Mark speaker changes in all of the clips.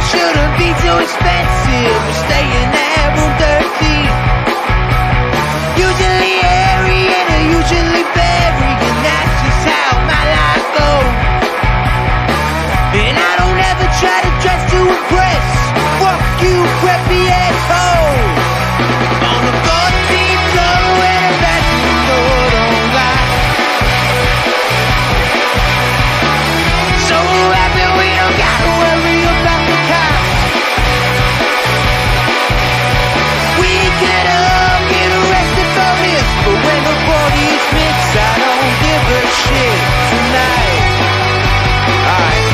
Speaker 1: shouldn't be too expensive. We're staying at room 13. Usually airy and usually very, and that's just how my life goes. And I don't ever try to dress to impress. Fuck you, preppy asshole. On the 14th floor where the bathroom door don't lock. So happy we don't gotta worry about the cops. We could all get arrested for this, but when the body is mixed, I don't give a shit tonight. Alright.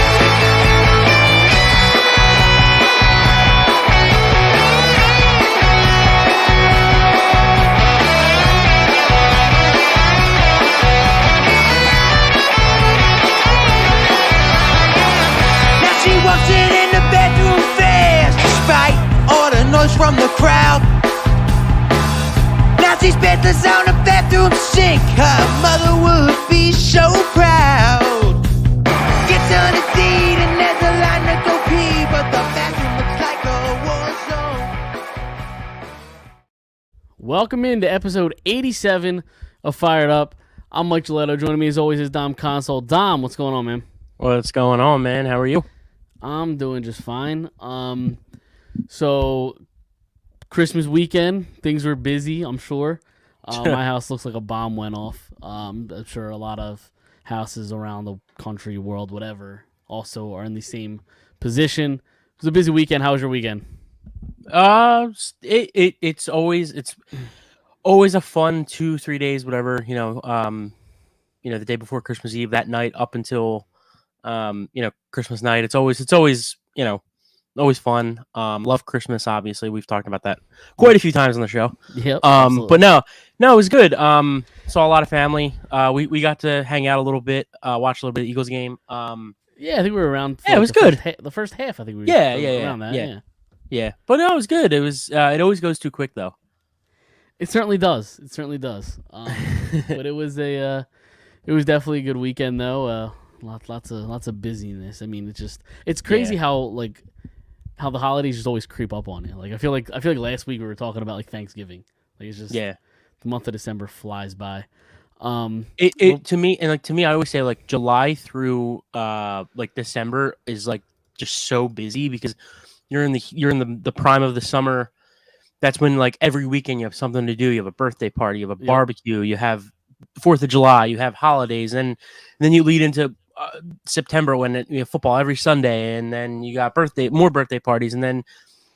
Speaker 1: Now she walks in the bedroom fast, despite all the noise from the crowd. Now she's bedless on the bathroom sink. Her mother would be so proud. Gets on a deed and there's a line to go pee, but the bathroom looks like a war zone.
Speaker 2: Welcome into episode 87 of Fired Up. I'm Mike Giletto. Joining me as always is Dom Console. Dom, what's going on, man?
Speaker 3: What's going on, man? How are you?
Speaker 2: I'm doing just fine. So Christmas weekend, things were busy, I'm sure. My house looks like a bomb went off. I'm sure a lot of houses around the country, world, whatever, also are in the same position. It was a busy weekend. How was your weekend?
Speaker 3: It's always a fun 2-3 days, whatever, the day before Christmas Eve, that night up until Christmas night. It's always always fun. Love Christmas, obviously. We've talked about that quite a few times on the show.
Speaker 2: Yep.
Speaker 3: But no, it was good. Saw a lot of family. We got to hang out a little bit, watch a little bit of the Eagles game.
Speaker 2: Yeah, I think we were around.
Speaker 3: Yeah, it was good.
Speaker 2: The first half, I think we were around that.
Speaker 3: Yeah. But no, it was good. It was. It always goes too quick, though.
Speaker 2: It certainly does. But it was it was definitely a good weekend though. Lots of busyness. I mean, it's crazy how the holidays just always creep up on you. Like I feel like last week we were talking about like Thanksgiving. Like it's just the month of December flies by. To me, I always say like July through December is like just so busy because you're in the prime of the summer. That's when like every weekend you have something to do. You have a birthday party, you have a barbecue, you have 4th of July, you have holidays, and then you lead into September when you have football every Sunday, and then you got more birthday parties, and then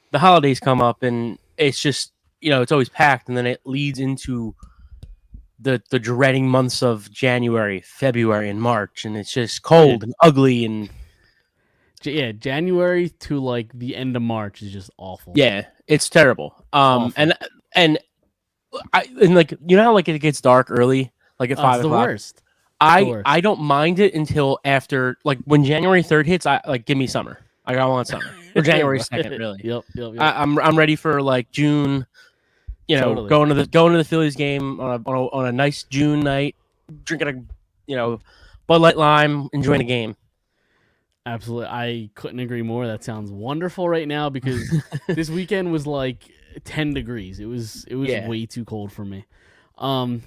Speaker 2: the holidays come up, and it's just it's always packed, and then it leads into the dreading months of January, February, and March, and it's just cold and ugly, and January to like the end of March is just awful.
Speaker 3: Yeah, it's terrible. And like how like it gets dark early, like at 5 o'clock.
Speaker 2: The worst.
Speaker 3: I don't mind it until after, like when January 3rd hits. I like give me summer. I want summer or January 2nd, really.
Speaker 2: Yep.
Speaker 3: I'm ready for like June.
Speaker 2: Totally.
Speaker 3: Going to the Phillies game on a nice June night, drinking a Bud Light Lime, enjoying the game.
Speaker 2: Absolutely, I couldn't agree more. That sounds wonderful right now because this weekend was like 10 degrees. It was way too cold for me.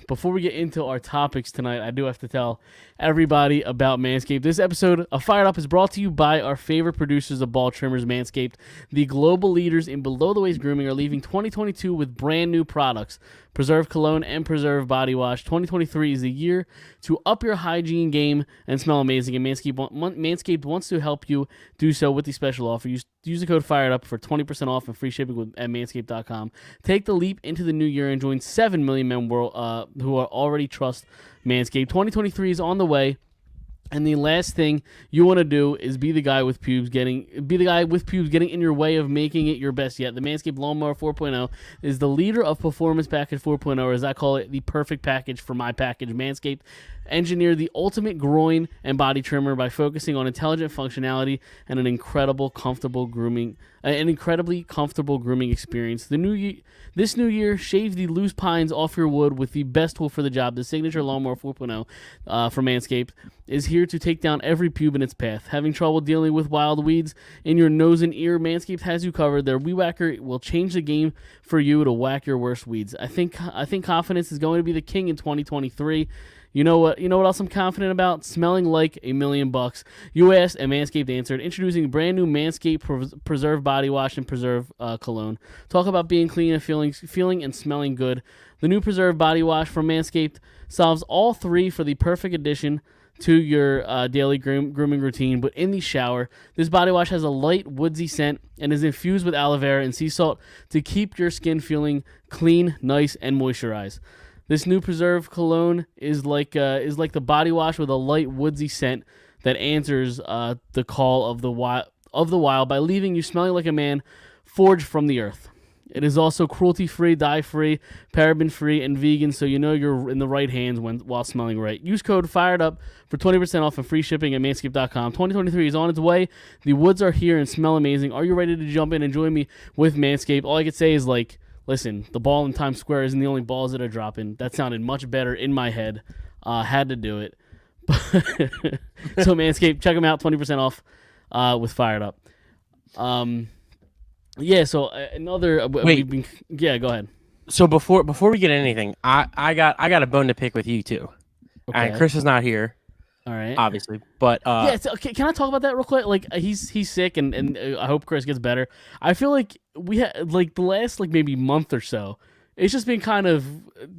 Speaker 2: Before we get into our topics tonight, I do have to tell everybody about Manscaped. This episode of Fired Up is brought to you by our favorite producers of ball trimmers, Manscaped. The global leaders in below-the-waist grooming are leaving 2022 with brand new products. Preserve Cologne and Preserve Body Wash. 2023 is the year to up your hygiene game and smell amazing, and Manscaped wants to help you do so with the special offer. Use the code FIREDUP for 20% off and free shipping at manscaped.com. Take the leap into the new year and join 7 million men who are already trust Manscaped. 2023 is on the way. And the last thing you want to do is be the guy with pubes getting in your way of making it your best yet. The Manscaped Lawnmower 4.0 is the leader of Performance Package 4.0, or as I call it, the perfect package for my package. Manscaped engineered the ultimate groin and body trimmer by focusing on intelligent functionality and an incredibly comfortable grooming experience. This new year, shave the loose pines off your wood with the best tool for the job. The signature Lawnmower 4.0 from Manscaped is here here to take down every pube in its path. Having trouble dealing with wild weeds in your nose and ear, Manscaped has you covered. Their Weed Whacker will change the game for you to whack your worst weeds. I think confidence is going to be the king in 2023. You know what else I'm confident about? Smelling like $1,000,000. You asked, and Manscaped answered. Introducing brand new Manscaped Preserve Body Wash and Preserve Cologne. Talk about being clean and feeling and smelling good. The new Preserve Body Wash from Manscaped solves all three for the perfect addition to your daily grooming routine, but in the shower. This body wash has a light, woodsy scent and is infused with aloe vera and sea salt to keep your skin feeling clean, nice, and moisturized. This new Preserve Cologne is like the body wash with a light, woodsy scent that answers the call of the wild by leaving you smelling like a man forged from the earth. It is also cruelty-free, dye-free, paraben-free, and vegan, so you know you're in the right hands while smelling right. Use code FIREDUP for 20% off and free shipping at manscaped.com. 2023 is on its way. The woods are here and smell amazing. Are you ready to jump in and join me with Manscaped? All I could say is, listen, the ball in Times Square isn't the only balls that are dropping. That sounded much better in my head. Had to do it. So Manscaped, check them out, 20% off with Fired Up. Yeah, so another...
Speaker 3: Wait.
Speaker 2: Yeah, go ahead.
Speaker 3: So before we get anything, I got a bone to pick with you too.
Speaker 2: Okay.
Speaker 3: And Chris is not here,
Speaker 2: All right.
Speaker 3: obviously, but
Speaker 2: Yeah, okay, can I talk about that real quick? He's sick, and I hope Chris gets better. I feel like we had the last maybe month or so. It's just been kind of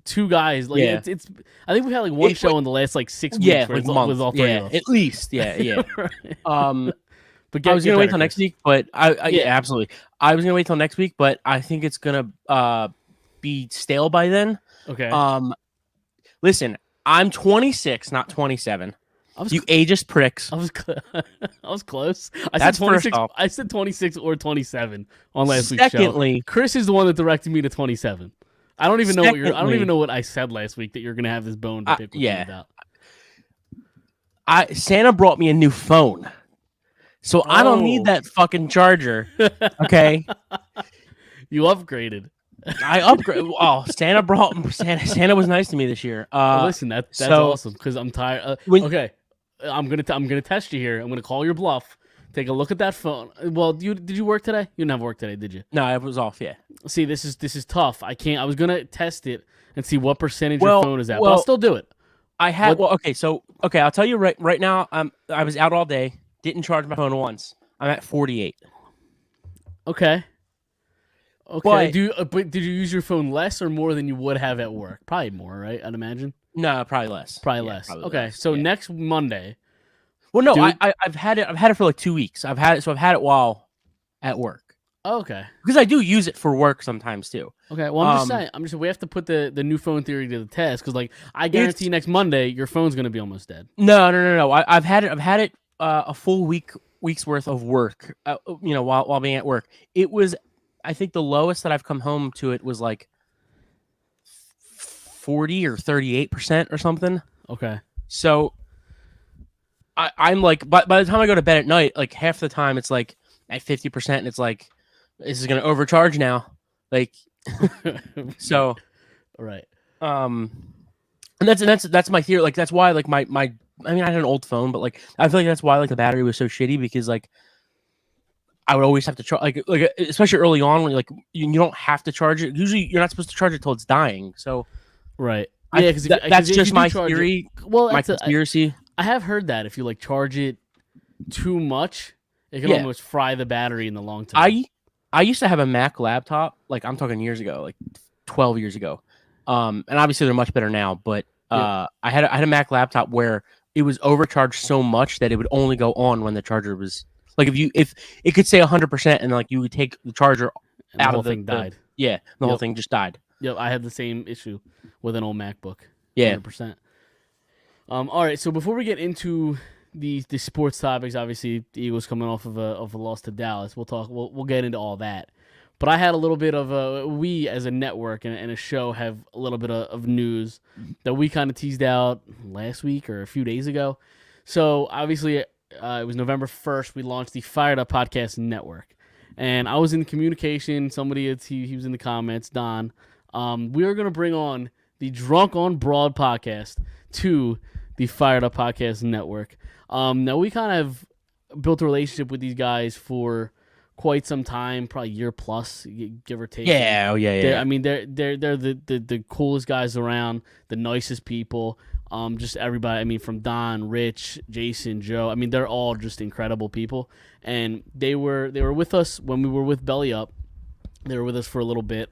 Speaker 2: two guys.
Speaker 3: Yeah.
Speaker 2: It's. I think we had one show in the last 6 weeks.
Speaker 3: yeah,
Speaker 2: where
Speaker 3: like
Speaker 2: it's
Speaker 3: month,
Speaker 2: with all three
Speaker 3: yeah,
Speaker 2: of us.
Speaker 3: at least, yeah.
Speaker 2: Right. But
Speaker 3: I was gonna wait till
Speaker 2: better,
Speaker 3: next
Speaker 2: Chris.
Speaker 3: week, but yeah, absolutely. I was gonna wait till next week, but I think it's gonna be stale by then.
Speaker 2: Okay.
Speaker 3: Listen, I'm 26, not 27. You ageist pricks.
Speaker 2: I was close. I
Speaker 3: That's
Speaker 2: said
Speaker 3: first
Speaker 2: 26.
Speaker 3: off.
Speaker 2: I said 26 or 27 on last week's show.
Speaker 3: Secondly,
Speaker 2: Chris is the one that directed me to 27. I don't even know what I don't
Speaker 3: Secondly-
Speaker 2: even know what I said last week that you're gonna have this bone to pick with me
Speaker 3: yeah.
Speaker 2: about.
Speaker 3: Santa brought me a new phone, so I don't need that fucking charger. Okay,
Speaker 2: You upgraded.
Speaker 3: I upgrade. Oh, Santa was nice to me this year.
Speaker 2: Well, listen, that's
Speaker 3: so-
Speaker 2: awesome because I'm tired.
Speaker 3: When-
Speaker 2: Okay, I'm gonna test you here. I'm gonna call your bluff. Take a look at that phone. Well, did you work today? You didn't have work today, did you?
Speaker 3: No, it was off. Yeah.
Speaker 2: See, this is tough. I can't. I was gonna test it and see what percentage your phone is at, but I'll
Speaker 3: well,
Speaker 2: still do it.
Speaker 3: I had. Well, okay. I'll tell you right now. I was out all day. Didn't charge my phone once. I'm at 48.
Speaker 2: Okay. Okay.
Speaker 3: But-
Speaker 2: But did you use your phone less or more than you would have at work? Probably more, right? I'd imagine.
Speaker 3: No, probably less.
Speaker 2: Probably
Speaker 3: Yeah,
Speaker 2: less.
Speaker 3: probably
Speaker 2: Okay.
Speaker 3: less.
Speaker 2: So
Speaker 3: Yeah.
Speaker 2: next Monday.
Speaker 3: Well, no,
Speaker 2: Dude-
Speaker 3: I've had it for like 2 weeks. I've had it while at work
Speaker 2: Okay.
Speaker 3: because I do use it for work sometimes too.
Speaker 2: Okay. Well, I'm just saying. We have to put the new phone theory to the test because, I guarantee next Monday your phone's gonna be almost dead.
Speaker 3: No. I've had it a full week's worth of work. While being at work, it was. I think the lowest that I've come home to it was like 40 or 38% or something.
Speaker 2: Okay.
Speaker 3: So I'm like, by the time I go to bed at night, like half the time it's like at 50%, and it's like, this is gonna overcharge now. Like, so,
Speaker 2: All right.
Speaker 3: and that's my theory. Like, that's why like my I mean, I had an old phone, but like I feel like that's why like the battery was so shitty because like I would always have to charge like especially early on when you don't have to charge it. Usually you're not supposed to charge it till it's dying. So
Speaker 2: Right.
Speaker 3: I-
Speaker 2: Yeah, because
Speaker 3: that's just my theory.
Speaker 2: Well,
Speaker 3: My
Speaker 2: that's
Speaker 3: conspiracy.
Speaker 2: I have heard that if you charge it too much, it can
Speaker 3: Yeah.
Speaker 2: almost fry the battery in the long term.
Speaker 3: I used to have a Mac laptop, like I'm talking years ago, like 12 years ago. And obviously they're much better now, but I had a Mac laptop where it was overcharged so much that it would only go on when the charger was like if it could say 100% and like you would take the charger
Speaker 2: and the
Speaker 3: out
Speaker 2: whole
Speaker 3: of
Speaker 2: thing died.
Speaker 3: the whole
Speaker 2: Yep.
Speaker 3: thing just died.
Speaker 2: Yep, I had the same issue with an old MacBook.
Speaker 3: Yeah.
Speaker 2: 100%. All right, so before we get into the sports topics, obviously the Eagles coming off of a loss to Dallas. We'll get into all that. But I had a little bit of we as a network and a show have a little bit of news that we kind of teased out last week or a few days ago. So obviously it was November 1st. We launched the Phired Up Podcast Network. And I was in communication. Somebody, he was in the comments, Don. We are going to bring on the Drunk on Broad podcast to the Fired Up Podcast Network. Now we kind of built a relationship with these guys for quite some time, probably a year plus, give or take.
Speaker 3: Yeah,
Speaker 2: I mean, they're the coolest guys around, the nicest people. Just everybody. I mean, from Don, Rich, Jason, Joe. I mean, they're all just incredible people, and they were with us when we were with Belly Up. They were with us for a little bit.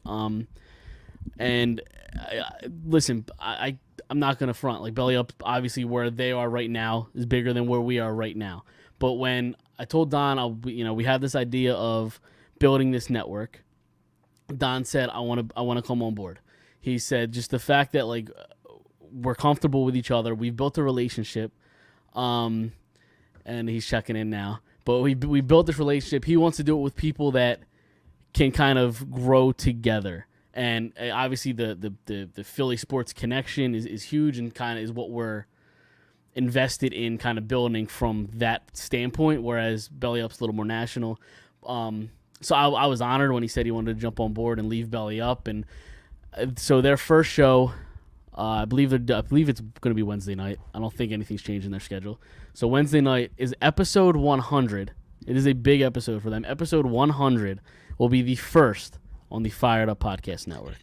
Speaker 2: And listen, I'm not gonna front. Like, Belly Up, obviously where they are right now is bigger than where we are right now. But when I told Don, we had this idea of building this network, Don said, I want to come on board. He said just the fact that, like, we're comfortable with each other, we've built a relationship, and he's checking in now. But we built this relationship. He wants to do it with people that can kind of grow together. And obviously the Philly sports connection is huge, and kind of is what we're invested in kind of building from that standpoint, whereas Belly Up's a little more national. So I was honored when he said he wanted to jump on board and leave Belly Up. And so their first show, I believe it's going to be Wednesday night. I don't think anything's changed in their schedule. So Wednesday night is episode 100. It is a big episode for them. Episode 100 will be the first on the Fired Up Podcast Network.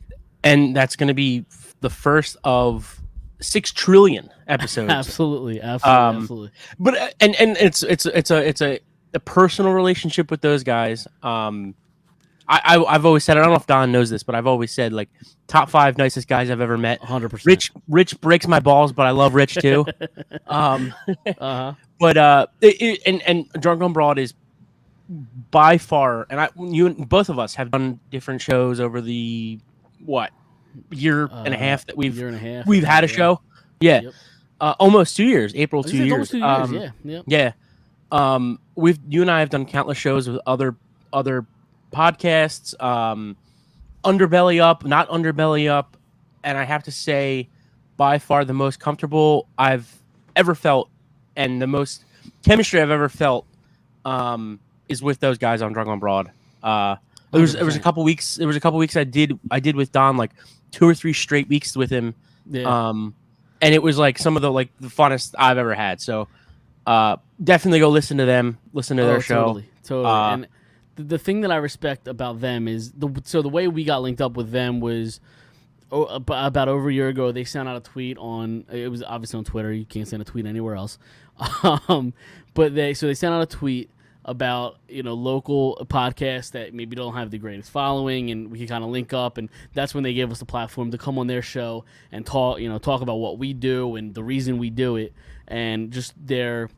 Speaker 3: And that's going to be the first of 6 trillion episodes.
Speaker 2: Absolutely. But
Speaker 3: and it's a personal relationship with those guys. I've always said, I don't know if Don knows this, but I've always said, like, top 5 nicest guys I've ever met.
Speaker 2: 100%.
Speaker 3: Rich breaks my balls, but I love Rich too.
Speaker 2: Uh-huh.
Speaker 3: But and Drunk on Broad is by far, and both of us have done different shows over the year and a half that we've had a show. Yeah.
Speaker 2: Yep.
Speaker 3: Almost 2 years. April 2 years.
Speaker 2: Almost 2 years. Yeah.
Speaker 3: Yeah. You and I have done countless shows with other podcasts, Underbelly Up, not Underbelly Up, and I have to say, by far the most comfortable I've ever felt, and the most chemistry I've ever felt, is with those guys on Drunk on Broad. There was a couple weeks. There was a couple weeks I did with Don, like 2 or 3 straight weeks with him.
Speaker 2: Yeah.
Speaker 3: And it was like some of the funnest I've ever had. So definitely go listen to them, listen to their show.
Speaker 2: Totally. And the thing that I respect about them is the way we got linked up with them was about over a year ago. They sent out a tweet it was obviously on Twitter. You can't send a tweet anywhere else. But they sent out a tweet about, local podcasts that maybe don't have the greatest following, and we can kind of link up, and that's when they gave us the platform to come on their show and talk about what we do and the reason we do it, and just their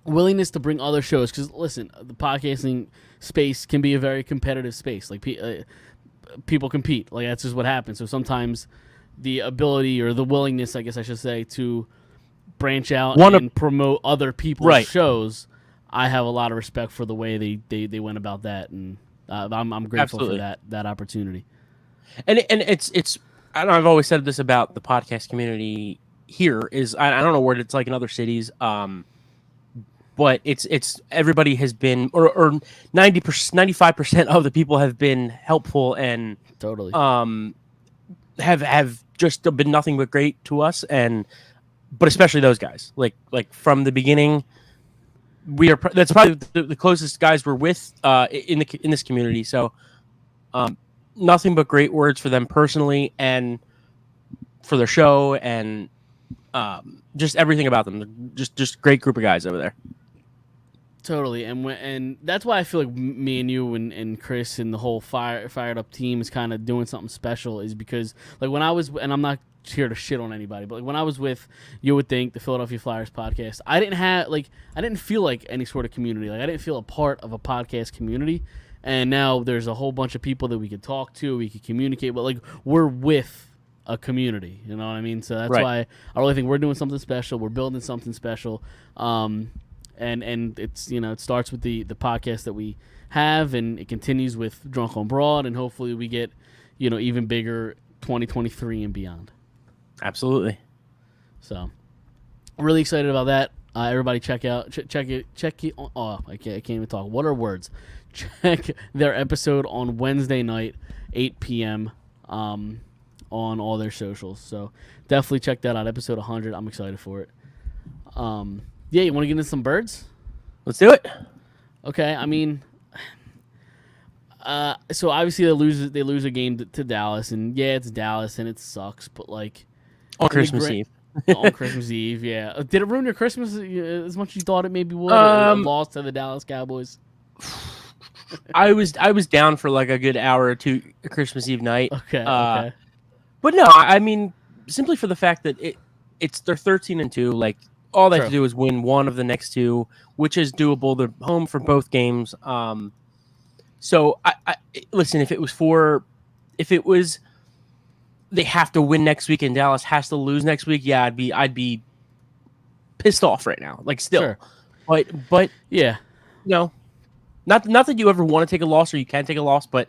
Speaker 2: willingness to bring other shows. Because listen, the podcasting space can be a very competitive space. Like, people compete. Like, that's just what happens. So sometimes the ability, or the willingness, I guess I should say, to branch out and promote other people's shows, I have a lot of respect for the way they went about that, and I'm grateful for that opportunity.
Speaker 3: And it's I don't know, I've always said this about the podcast community here is I don't know what it's like in other cities, but it's everybody has been or 95% of the people have been helpful and
Speaker 2: totally
Speaker 3: have just been nothing but great to us, but especially those guys, like from the beginning. That's probably the closest guys we're with in this community. So nothing but great words for them personally and for their show, and just everything about them. Just great group of guys over there.
Speaker 2: Totally, and that's why I feel like me and you and Chris and the whole Fired Up team is kind of doing something special. Is because, like, when I was, and I'm not here to shit on anybody, but like when I was with You Would Think, the Philadelphia Flyers podcast, I didn't feel like any sort of community. Like, I didn't feel a part of a podcast community. And now there's a whole bunch of people that we could talk to, we could communicate, but like, we're with a community, you know what I mean? So that's why I really think we're doing something special. We're building something special. And it's, it starts with the podcast that we have, and it continues with Drunk on Broad, and hopefully we get, even bigger 2023 and beyond.
Speaker 3: Absolutely.
Speaker 2: So, really excited about that. Everybody check it. Oh, I can't even talk. What are words? Check their episode on Wednesday night, 8 p.m. On all their socials. So definitely check that out. Episode 100. I'm excited for it. Yeah, you want to get into some birds?
Speaker 3: Let's do it.
Speaker 2: Okay, I mean, so obviously they lose a game to Dallas, and yeah, it's Dallas and it sucks, but like
Speaker 3: On Christmas Eve.
Speaker 2: on Christmas Eve, yeah. Did it ruin your Christmas as much as you thought it maybe would? A loss to the Dallas Cowboys.
Speaker 3: I was down for like a good hour or two Christmas Eve night.
Speaker 2: Okay.
Speaker 3: But no, I mean simply for the fact that they're 13-2. Like all they have to do is win one of the next two, which is doable. They're home for both games. So I listen. If it was they have to win next week and Dallas has to lose next week, yeah, I'd be pissed off right now. Like still, but
Speaker 2: yeah,
Speaker 3: no, not that you ever want to take a loss or you can take a loss, but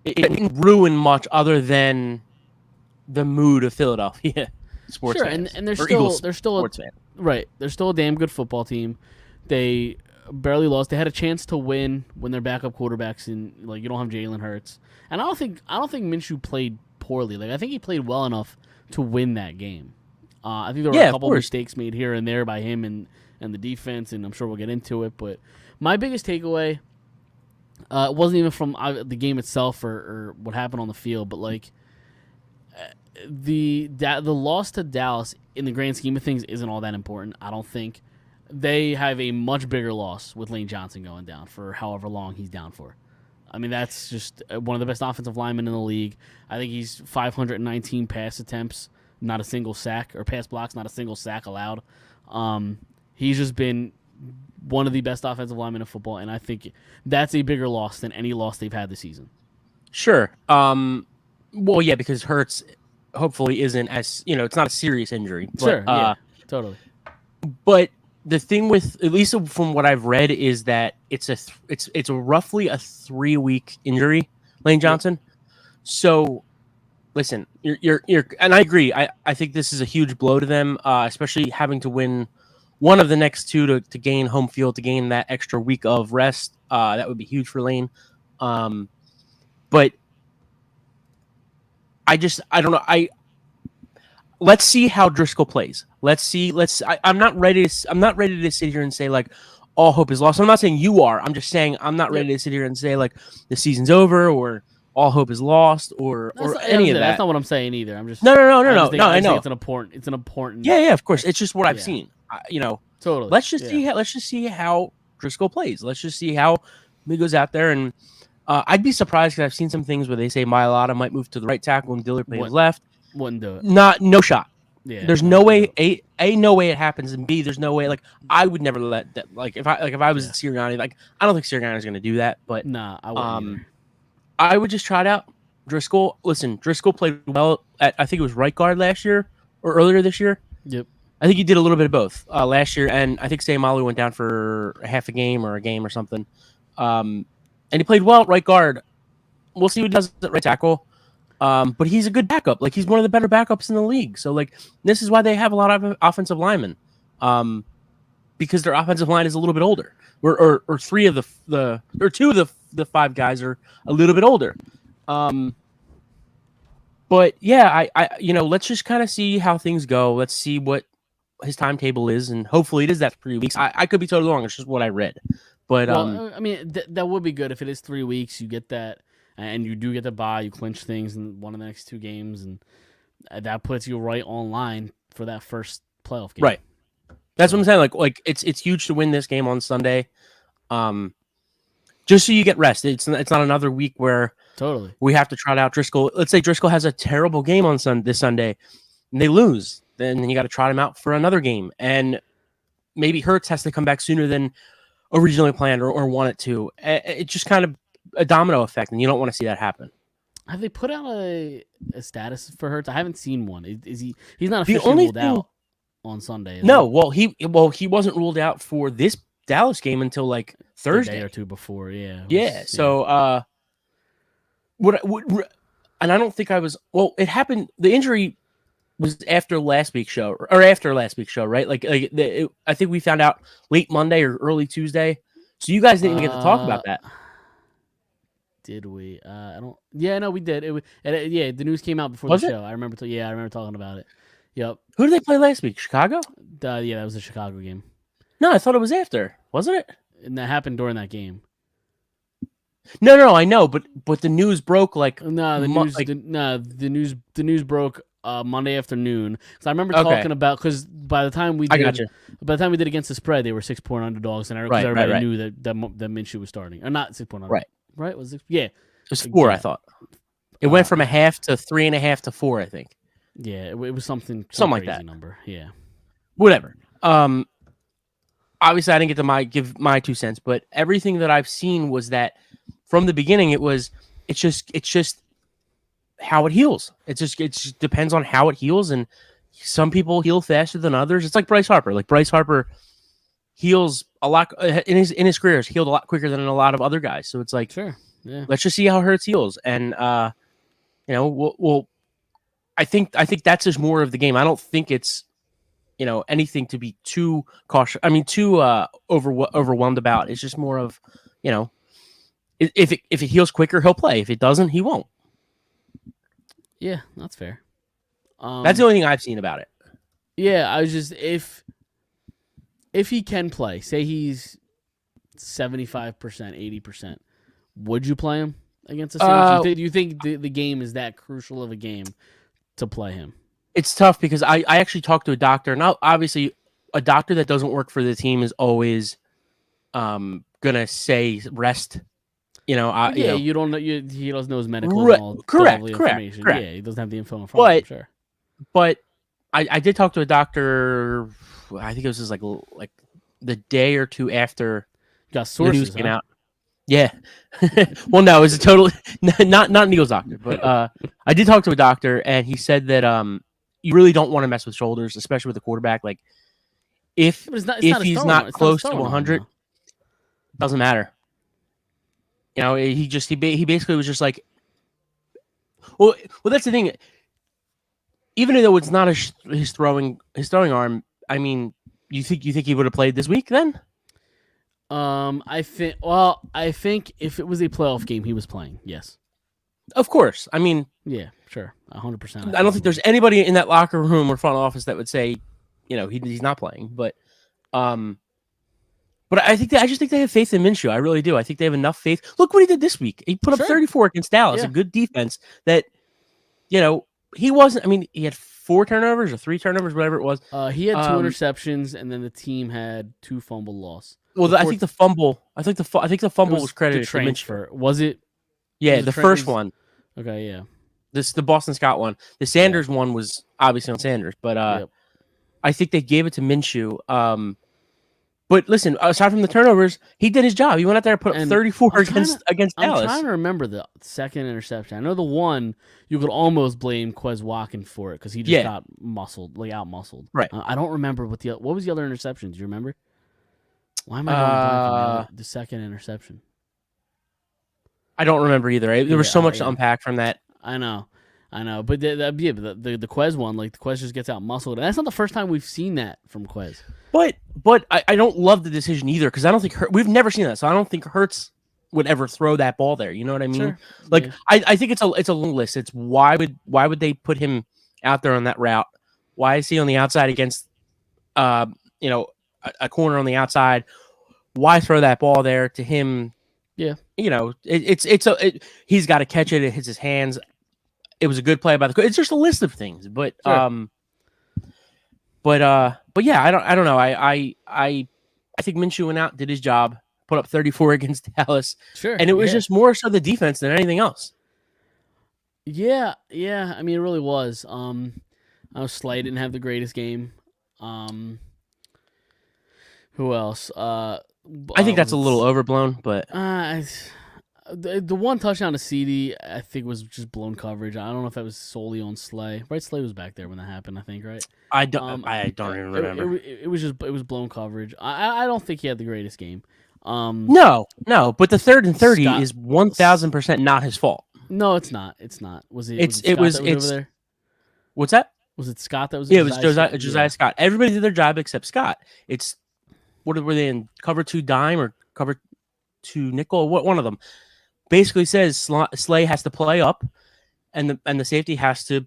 Speaker 3: it didn't ruin much other than the mood of Philadelphia sports fans.
Speaker 2: And they're still right. They're still a damn good football team. They barely lost. They had a chance to win when their backup quarterbacks and like you don't have Jalen Hurts. And I don't think Minshew played poorly. Like I think he played well enough to win that game. I think there were a couple of mistakes made here and there by him and the defense, and I'm sure we'll get into it. But my biggest takeaway it wasn't even from the game itself or what happened on the field, but like the loss to Dallas in the grand scheme of things isn't all that important. I don't think. They have a much bigger loss with Lane Johnson going down for however long he's down for. I mean, that's just one of the best offensive linemen in the league. I think he's 519 pass attempts, not a single sack, or pass blocks, not a single sack allowed. He's just been one of the best offensive linemen in football, and I think that's a bigger loss than any loss they've had this season.
Speaker 3: Sure. Well, yeah, because Hurts hopefully isn't as, it's not a serious injury. But,
Speaker 2: sure, yeah, totally.
Speaker 3: But the thing with, at least from what I've read, is that it's a roughly a 3-week injury, Lane Johnson. Yep. So, listen, you're and I agree. I think this is a huge blow to them, especially having to win one of the next two to gain home field, to gain that extra week of rest. That would be huge for Lane. But I don't know. Let's see how Driscoll plays. I'm not ready to sit here and say like all hope is lost. I'm not saying you are. I'm just saying I'm not ready to sit here and say like the season's over or all hope is lost or any of that.
Speaker 2: That's not what I'm saying either. I'm just
Speaker 3: no. I know
Speaker 2: it's an important.
Speaker 3: Yeah, of course. It's just what I've seen.
Speaker 2: Totally.
Speaker 3: Let's just see how Driscoll plays. Let's just see how he goes out there, and I'd be surprised because I've seen some things where they say Mailata might move to the right tackle and Dillard plays left.
Speaker 2: Wouldn't do it.
Speaker 3: No shot.
Speaker 2: Yeah,
Speaker 3: there's no way. No way it happens, and B, there's no way. Like I would never let that. Like if I was Sirianni, like I don't think Sirianni's going to do that. But
Speaker 2: nah, I wouldn't.
Speaker 3: I would just try it out. Driscoll. Listen, Driscoll played well at I think it was right guard last year or earlier this year.
Speaker 2: Yep.
Speaker 3: I think he did a little bit of both last year, and I think Sayamalu went down for half a game or a game or something. And he played well at right guard. We'll see what he does at right tackle. But he's a good backup. Like he's one of the better backups in the league. So like this is why they have a lot of offensive linemen, because their offensive line is a little bit older. Or two of the five guys are a little bit older. But yeah, I let's just kind of see how things go. Let's see what his timetable is, and hopefully it is that 3 weeks. I could be totally wrong. It's just what I read. But
Speaker 2: I mean that would be good if it is 3 weeks. You get that. And you do get the bye, you clinch things in one of the next two games, and that puts you right on line for that first playoff game.
Speaker 3: Right. That's what I'm saying. Like it's huge to win this game on Sunday, just so you get rest. It's not another week where we have to trot out Driscoll. Let's say Driscoll has a terrible game on this Sunday, and they lose. Then you got to trot him out for another game, and maybe Hurts has to come back sooner than originally planned or wanted to. It just kind of a domino effect, and you don't want to see that happen.
Speaker 2: Have they put out a status for Hurts? I haven't seen one. Is he? He's not officially ruled out on Sunday.
Speaker 3: No, he wasn't ruled out for this Dallas game until like Thursday,
Speaker 2: a day or two before. Yeah.
Speaker 3: Yeah. So, and I don't think I was. Well, it happened. The injury was after last week's show, right? I think we found out late Monday or early Tuesday. So you guys didn't even get to talk about that.
Speaker 2: Did we? I don't. Yeah, no, we did. The news came out before the show. I remember. I remember talking about it. Yep.
Speaker 3: Who did they play last week? Chicago?
Speaker 2: Yeah, that was the Chicago game,
Speaker 3: No, I thought it was after. Wasn't it?
Speaker 2: and that happened during that game.
Speaker 3: No, I know, but the news broke like
Speaker 2: No, the news broke Monday afternoon. Because I remember
Speaker 3: Okay.
Speaker 2: talking about by
Speaker 3: I got you.
Speaker 2: by the time we did against the spread, they were 6-point underdogs, and
Speaker 3: Right,
Speaker 2: everybody knew that Minshew was starting, or not 6-point underdog.
Speaker 3: Right.
Speaker 2: Was it? Yeah,
Speaker 3: It was 4,
Speaker 2: Yeah.
Speaker 3: I thought. It went from a half to 3.5 to 4, I think.
Speaker 2: yeah. It was something
Speaker 3: Like
Speaker 2: crazy
Speaker 3: that.
Speaker 2: number. Yeah.
Speaker 3: Whatever. Obviously I didn't get to give my 2 cents, but everything that I've seen was that from the beginning it's just how it heals. It just depends on how it heals, and some people heal faster than others. It's like Bryce Harper. Like Bryce Harper heals a lot in his career. Has healed a lot quicker than a lot of other guys. So it's like,
Speaker 2: Sure. Yeah.
Speaker 3: let's just see how Hurts heals, and we'll I think that's just more of the game. I don't think it's anything to be too cautious. I mean, too overwhelmed about. It's just more of if it heals quicker, he'll play. If it doesn't, he won't.
Speaker 2: Yeah, that's fair.
Speaker 3: That's the only thing I've seen about it.
Speaker 2: Yeah, I was just if he can play, say he's 75%, 80%, would you play him against the Saints? Do you think the game is that crucial of a game to play him?
Speaker 3: It's tough because I actually talked to a doctor. Now, obviously, a doctor that doesn't work for the team is always gonna say rest. You don't know. He
Speaker 2: doesn't know his medical.
Speaker 3: Right,
Speaker 2: And all
Speaker 3: correct.
Speaker 2: Yeah, he doesn't have the info in front of him. Sure.
Speaker 3: But I did talk to a doctor. I think it was just like the day or two after
Speaker 2: got sources,
Speaker 3: the news came out. Yeah. Well, no, it was a total not an Eagles doctor, but I did talk to a doctor, and he said that you really don't want to mess with shoulders, especially with a quarterback. Like if he's not close to 100, doesn't matter. He basically was just like, well, that's the thing. Even though it's not his throwing arm, I mean, you think he would have played this week then?
Speaker 2: I think if it was a playoff game, he was playing. Yes,
Speaker 3: of course. I mean,
Speaker 2: yeah, sure, 100%.
Speaker 3: I don't think there's anybody in that locker room or front office that would say, he's not playing. But I just think they have faith in Minshew. I really do. I think they have enough faith. Look what he did this week. He put up 34 against Dallas, a good defense that, he wasn't. I mean, he had 4 turnovers or 3 turnovers, whatever it was.
Speaker 2: He had 2 interceptions, and then the team had 2 fumble loss.
Speaker 3: Well, I think the fumble was credited to
Speaker 2: transfer. Was it?
Speaker 3: Yeah, the first one.
Speaker 2: Okay, yeah.
Speaker 3: The Boston Scott one. The Sanders one was obviously on Sanders, but I think they gave it to Minshew. But listen, aside from the turnovers, he did his job. He went out there and put up 34 against Dallas.
Speaker 2: I'm trying to remember the second interception. I know the one you could almost blame Quez Watkins for it because he just got out muscled.
Speaker 3: Right.
Speaker 2: I don't remember what was the other interception. Do you remember? Why am I going blank on the second interception?
Speaker 3: I don't remember either. There was so much to unpack from that.
Speaker 2: I know. But the Quez one, like the Quez just gets out muscled. And that's not the first time we've seen that from Quez.
Speaker 3: But I don't love the decision either because I don't think we've never seen that. So I don't think Hurts would ever throw that ball there. You know what I mean?
Speaker 2: Sure.
Speaker 3: Like I think it's a long list. It's why would they put him out there on that route? Why is he on the outside against a corner on the outside? Why throw that ball there to him?
Speaker 2: Yeah.
Speaker 3: He's got to catch it. It hits his hands. It was a good play by the. It's just a list of things, but
Speaker 2: sure.
Speaker 3: But yeah, I don't know. I think Minshew went out, did his job, put up 34 against Dallas.
Speaker 2: Sure.
Speaker 3: And it was just more so the defense than anything else.
Speaker 2: Yeah. I mean, it really was. Slay didn't have the greatest game. Who else? I
Speaker 3: think that's a little overblown, but
Speaker 2: the one touchdown to CD, I think, was just blown coverage. I don't know if that was solely on Slay. Right, Slay was back there when that happened, I think, right?
Speaker 3: I don't even remember.
Speaker 2: It was blown coverage. I don't think he had the greatest game.
Speaker 3: No, but the 3rd and 30 is 1,000% not his fault.
Speaker 2: No, it's not. It's not. Was it?
Speaker 3: It was
Speaker 2: over there?
Speaker 3: What's that?
Speaker 2: Was it Scott that was?
Speaker 3: Yeah, it was Josiah Scott. Everybody did their job except Scott. It's what were they in cover 2 dime or cover 2 nickel? What one of them? Basically says Slay has to play up, and the safety has to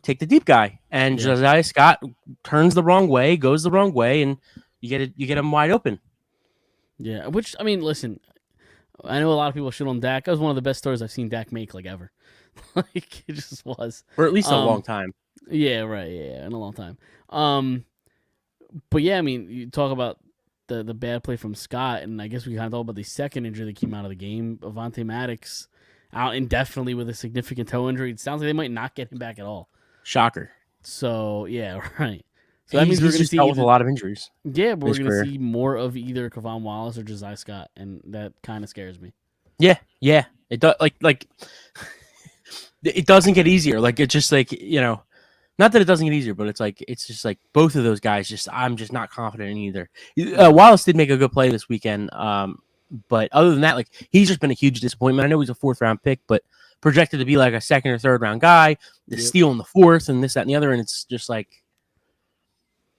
Speaker 3: take the deep guy. And
Speaker 2: Yeah.
Speaker 3: Josiah Scott turns the wrong way, goes the wrong way, and you get him wide open.
Speaker 2: Yeah, which I mean, listen, I know a lot of people shit on Dak. That was one of the best stories I've seen Dak make like ever. Like it just was,
Speaker 3: or at least a long time.
Speaker 2: Yeah, right. Yeah, in a long time. But yeah, I mean, you talk about the bad play from Scott, and I guess we kind of talk about the second injury that came out of the game. Avonte Maddox out indefinitely with a significant toe injury. It sounds like they might not get him back at all.
Speaker 3: Shocker.
Speaker 2: So yeah, right. So that means
Speaker 3: we're
Speaker 2: we're going to see
Speaker 3: dealt with a lot of injuries.
Speaker 2: Yeah, but we're going to see more of either Kevon Wallace or Josiah Scott, and that kind of scares me.
Speaker 3: Yeah. It does. Like it doesn't get easier. Like it's just like not that it doesn't get easier, but it's just like both of those guys. I'm just not confident in either. Wallace did make a good play this weekend, but other than that, like he's just been a huge disappointment. I know he's a 4th round pick, but projected to be like a 2nd or 3rd round guy, the steal in the 4th, and this, that, and the other, and it's just like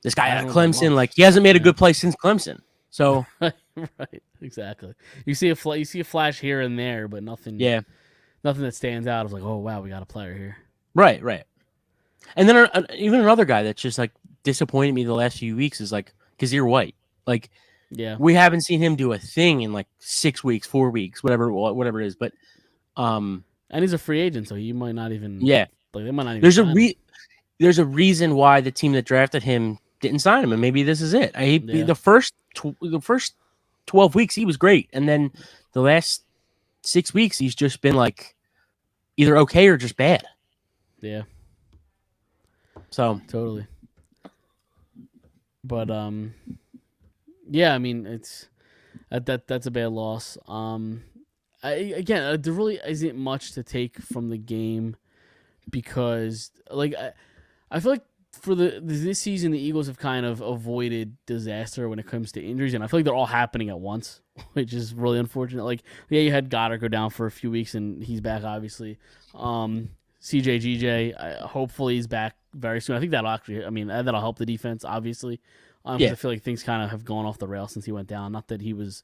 Speaker 3: this guy out of Clemson, like he hasn't made a good play since Clemson. So
Speaker 2: right, exactly. You see a flash here and there, but nothing.
Speaker 3: Yeah,
Speaker 2: nothing that stands out. It's like, oh wow, we got a player here.
Speaker 3: Right. And then even another guy that's just like disappointed me the last few weeks is like Kazir White. Like,
Speaker 2: yeah,
Speaker 3: we haven't seen him do a thing in like 6 weeks, 4 weeks, whatever it is. But
Speaker 2: and he's a free agent, so he might not even.
Speaker 3: Yeah,
Speaker 2: like they might not even.
Speaker 3: There's a reason why the team that drafted him didn't sign him, and maybe this is it. The first 12 weeks he was great, and then the last 6 weeks he's just been like either okay or just bad.
Speaker 2: Yeah.
Speaker 3: So
Speaker 2: totally. But yeah, I mean it's that's a bad loss. There really isn't much to take from the game because like I feel like for this season the Eagles have kind of avoided disaster when it comes to injuries, and I feel like they're all happening at once, which is really unfortunate. Like you had Goddard go down for a few weeks and he's back obviously. CJ hopefully he's back very soon. I think that'll help the defense obviously. I feel like things kind of have gone off the rails since he went down. Not that he was